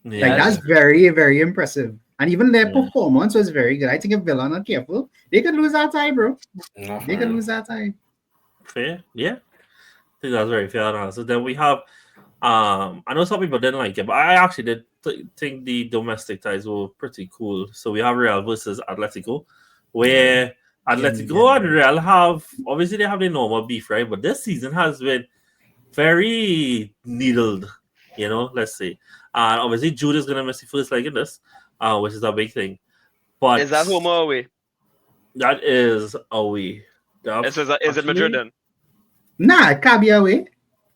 Like, that's very, very impressive. And even their Yeah. performance was very good. I think if Villa are not careful, they could lose that tie, bro. They could lose that tie. Fair, yeah. I think that's very fair answer. Then we have, I know some people didn't like it, but I actually did think the domestic ties were pretty cool. So we have Real versus Atletico, where Atletico and Real have, obviously they have the normal beef, right? But this season has been very needled, let's say. And obviously Jude is going to miss the first leg in this, which is a big thing. But Is that home or away? that is away. Is it Madrid then? Nah, it can't be away.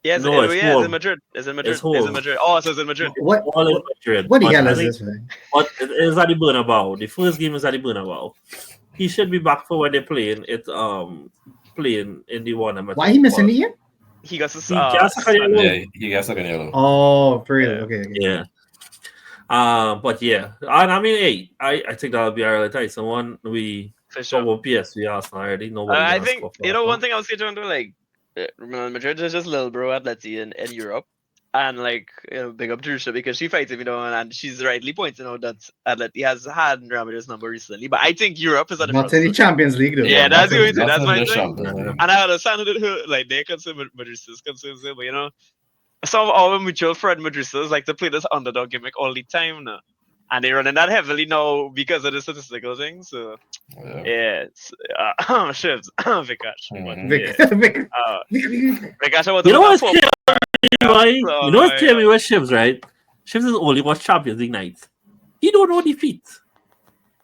Yes, No, it's it's home. in Madrid. It's in Madrid. It's home. It's in Madrid. Oh, so it's in Madrid. What all in Madrid. the But hell I is think- this, man? But it is at the Bernabeu. The first game is at the Bernabeu. He should be back for when they're playing it. Playing in the one. Why he missing the game? He got He gets a yellow. he gets like a yellow. Oh, for real. Yeah. Okay. Yeah. But yeah, and I mean, hey, I think that'll be our Tyson one. We For saw sure. what PSV Arsenal already. Nobody. I gonna think score for one thing I was saying to like Real Madrid is just little bro Atleti in Europe, and like big up Drusha because she fights him, and she's rightly pointing out that Atleti has had Real Madrid's number recently. But I think Europe is at the Not front. in the Champions League, though. Yeah, that's Not the in- way to- not that's in my the thing. Champions. And I understand that like they consider Madrid's concerns, but some of our mutual friend Madrid's like to play this underdog gimmick all the time now. And they're running that heavily now because of the statistical thing. So yeah, it's shifts Vikash. Mhm. Vic- Yeah. Vic- Vikash, I want You know to what's look killing at me, right? So, You know what's yeah. killing me with Shivs, right? Shivs is only watch Champions League nights. He don't know defeat.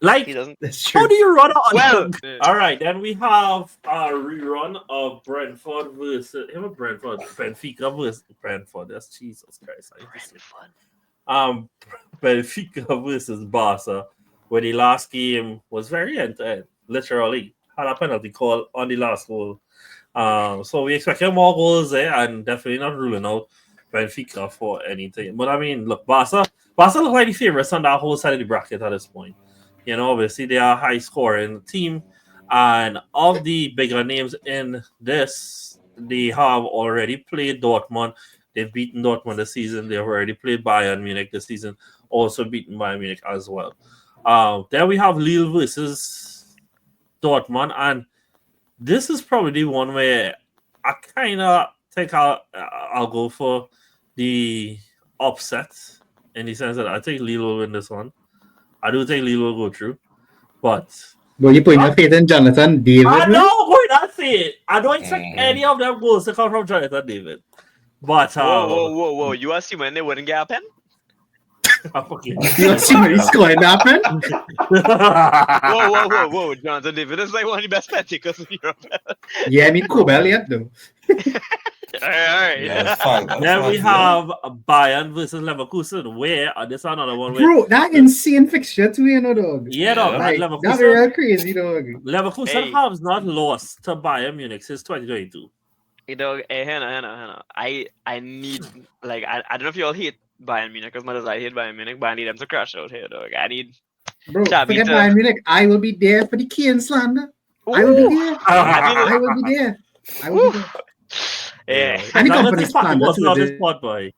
Like, He doesn't. That's how true. do you run on? Well, All right, then we have a rerun of Brentford versus Benfica versus Brentford. That's Jesus Christ. I hate this. Benfica versus Barca, where the last game was very end-to-end, literally had a penalty call on the last goal. So we expected more goals there, and definitely not ruling out Benfica for anything. But I mean, look, Barca look like the favorites on that whole side of the bracket at this point. Obviously they are a high scoring team, And of the bigger names in this, they have already played Dortmund. They've beaten Dortmund this season. They've already played Bayern Munich this season, also beaten Bayern Munich as well. Then we have Lille versus Dortmund, and this is probably the one where I kind of think I'll go for the upset in the sense that I think Lille will win this one. I do think Lille will go through, but you putting your faith in Jonathan David? I know what I say. I don't expect any of them goals to come from Jonathan David. But whoa! You assuming they wouldn't get a pen? You assuming he's scoring that pen? Whoa! Jonathan David is like one of the best pen takers in Europe. Yeah, I mean Kobel yet though. All right. Yeah, fine. Then we have Bayern versus Leverkusen. Where this is another one. Bro, that insane fixture too, you know, dog. Yeah, dog. Like, Leverkusen, that's real crazy, dog. Leverkusen has not lost to Bayern Munich since 2022. Hey, dog. Hey, Hannah. I need, like, I don't know if you all hate Bayern Munich as much as I hate Bayern Munich, but I need them to crash out here, dog. I need. Bro, Xavi forget to- Bayern Munich. I will be there for the Kane slander. I will be there. I will be there. I will be there. Yeah. And the Now, company let's talk slander about too, not the- this spot, boy.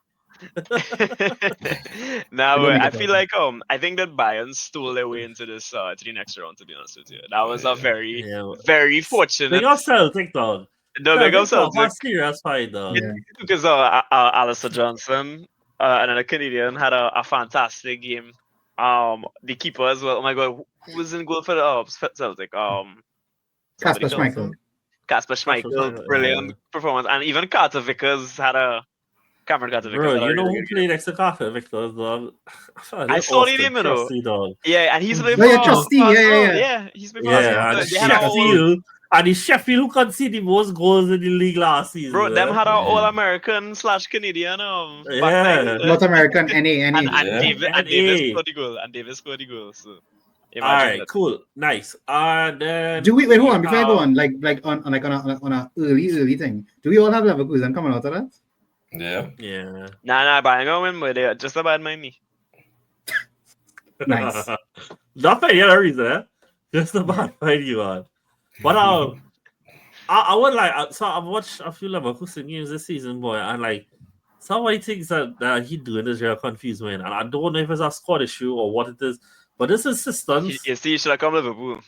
Now, don't I think feel like I think that Bayern stole their way into this to the next round. To be honest with you, that was a very, Yeah. very fortunate. Big up Celtic, dog. No, big up Celtic. That's serious fight, dog. Yeah. Because Alistair Johnson, another Canadian, had a fantastic game. The keeper as well. Oh my God, who was in goal for the Celtic? Kasper somebody Schmeichel. Casper Schmeichel, Schmeichel, brilliant performance, and even Carter Vickers had a Cameron Carter Vickers. Bro, had a you know really who good played next to Carter, Victor, dog? I saw the name, you know. Trusty, dog. game. Yeah, and he's been Oh, yeah, Trustee, yeah. he's been Yeah, and they had a all, Sheffield. And it's Sheffield who conceded the most goals in the league last season. bro. Them had an Yeah. All-American / Canadian Yeah. back then. North American, NA. And Yeah. Davis NA. scored the goal. And Davis scored the goal. So All imagine right, that. cool, nice. And then Do we wait? Hold on, before I go have- on, like on a early thing. Do we all have Leverkusen coming out of that? Yeah. Yeah. Nah, but I'm gonna win, but they're just about me. Nice. Not for any other reason, eh? Just about find you on. But I would like. So I've watched a few Leverkusen games this season, boy, and like some of the things that he doing is very confused, man. And I don't know if it's a squad issue or what it is. But this insistence, You see, you should have come Liverpool.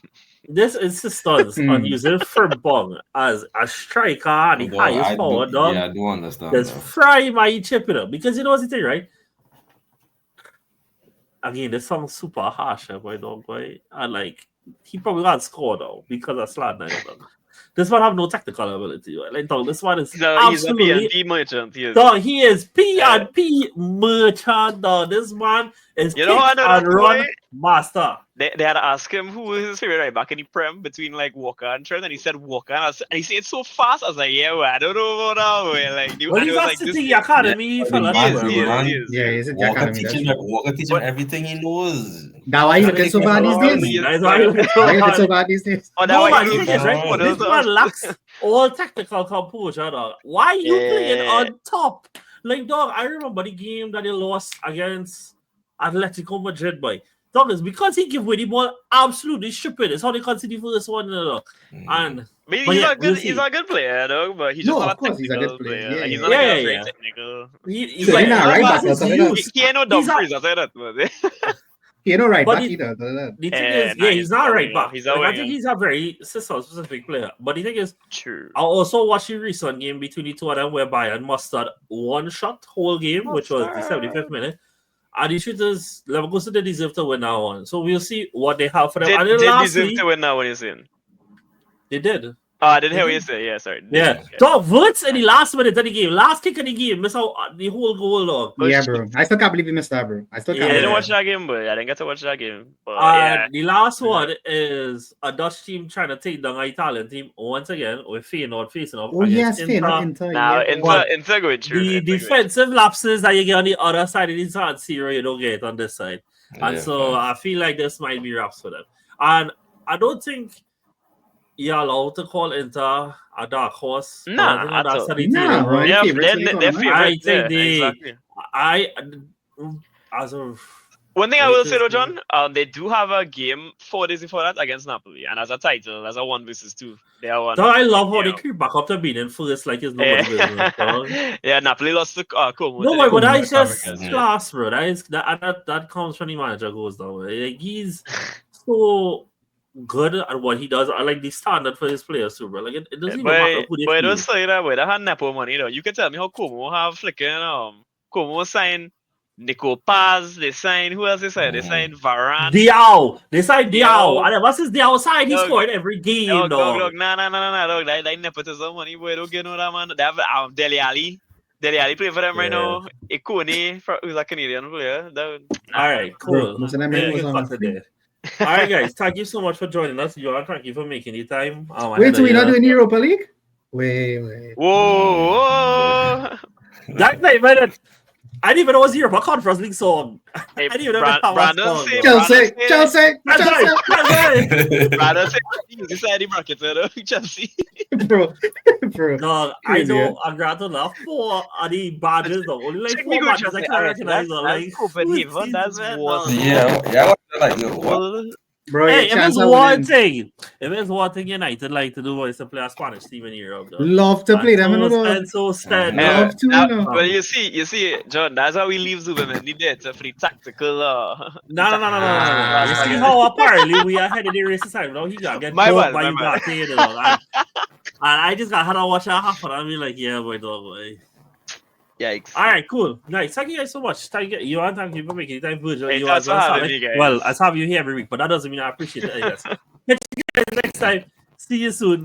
this insistence on using Frimpong as a striker and the Although highest forward, dog. Yeah, I do understand. There's that. fry my chip it up because you know what's the thing, right? Again, this sounds super harsh, boy, dog, boy. And like he probably can't score though because of Slatan. This one have no technical ability, right? Like, dog, this one is He's a absolutely. PNP merchant. He is. Dog, he is P and P merchant, dog. This man is You know how I kick know and that, run boy? master. They had to ask him who was his favorite right back in the Prem between like Walker and Trent, and he said Walker, and he said it so fast. I was like, yeah, well, I don't know about that. Well, like, Well, and he's he was a like, this City is- Academy fella. He is, bro. he is, man. he Yeah, he's a Walker Academy. Walker teaching everything he knows. Now why you looking so bad these days? He is- That's why he looking so Why you looking bad. so bad these days? Oh, No, that man, way the he thing is, right? Oh, This man lacks all technical composure, dog. Why are you playing Yeah. on top? Like, dog, I remember the game that they lost against Atletico Madrid, boy. Dog, it's because he give away the ball absolutely stupid. It's how they conceded the first one, dog. And But But he's yeah, a good, we'll he's see. a good player, though. But he's No, just not of course he's a technical good player. Like, Yeah, he's yeah. not like Yeah, a very yeah. technical. he's So like, he's not right back, he's that's what used. He ain't no dumb He's a- freeze, I say that. But You know, right But back he- either. The thing Eh, is, nah, yeah, he's he's not a right winger. back. He's a Like, I winger. think he's a very system-specific player. But the thing is, true. I also watched the recent game between the two of them where Bayern mustered one shot whole game, which was the 75th minute. And the truth is, Leverkusen they deserve to win that one. So we'll see what they have for them. And then Did lastly, deserve to win now when you're saying. they did. Oh, I didn't hear what you said. Yeah, sorry. Yeah. Okay. Dog, Wurtz in the last minute of the game, last kick of the game, miss out the whole goal, dog. Oh, Yeah, shit. bro. I still can't believe you missed that, bro. I still I can't. Yeah. didn't believe watch that game, but I didn't get to watch that game. But And yeah. the last one is a Dutch team trying to take down an Italian team once again with Feyenoord facing off Oh against yes, Inter. Inter. Now, Yeah. But Inter going through. The Inter going defensive lapses that you get on the other side of the San Siro, you don't get on this side. And Yeah, so fine. I feel like this might be wraps for them. And I don't think you're allowed to call Inter a dark horse. but Nah, I think at that's all. how they Nah, take it, bro. bro. Yeah, favorites for the they're tournament. favorites. I think yeah, they- exactly. I as of One thing I will say though, John, they do have a game 4 days before that against Napoli, and as a title, as a 1-2. They are one. So I love how they creep back up to being in first, like it's nobody's business. Dog. Yeah, Napoli lost to Como. No, but that is just African, yeah. class, bro. That comes from the manager goes down. Like, he's so good at what he does. I like the standard for his players too, bro. Like it doesn't even matter who they But feel. don't say that way. They had Nepo money though. You can tell me how Como have flicking Como signed Nico Paz, they signed who else they signed? They signed Varane. Diao. They signed Diao. Diao. And what's his Diao side? He Dog. scored every game, dog. Dog. Nah, dog. That nepotism money, boy. Don't get no that man. They have Dele Alli. Dele Alli play for them right now. Ikone, who's a Canadian player. All right, cool. Most of them Yeah, was good on fun free. today. All right, guys. Thank you so much for joining us. Johan, thank you for making the time. Wait, so we're not doing Europa League? Wait. Whoa. That night, man. I didn't even know it was Europa Conference League song. Hey, I didn't even know how Brandon song. say- Chelsea. That's right. Brother, you decided the bracket, Chelsea. Bro. No, I Crazy, know. I'm glad to laugh 4 of the badges, though. Only like Check me 4 go, badges I Chelsea. can recognize. That's Copenhagen. That's what. Yeah, like yo, what? Bro, Hey, your if chance it's of one winning. thing, United like to do is to play a Spanish team in Europe, though. Love to play them, you know. And so stand. Yeah. Love to, you know. Well, you see, John, that's how we leave Zuberman there to free tactical. No. You see how apparently we are headed the race side. Now he got get My broke bad, by my Ugarte, you know. And I just got had to watch that happen. I mean, like, yeah, boy, dog, boy. Yikes. All right, cool. Nice. Thank you guys so much. Thank you for making the time, Virgil. Hey, You thanks as well, for having Sally. me, guys. Well, I have you here every week, but that doesn't mean I appreciate it, I guess. Catch you guys next time. See you soon.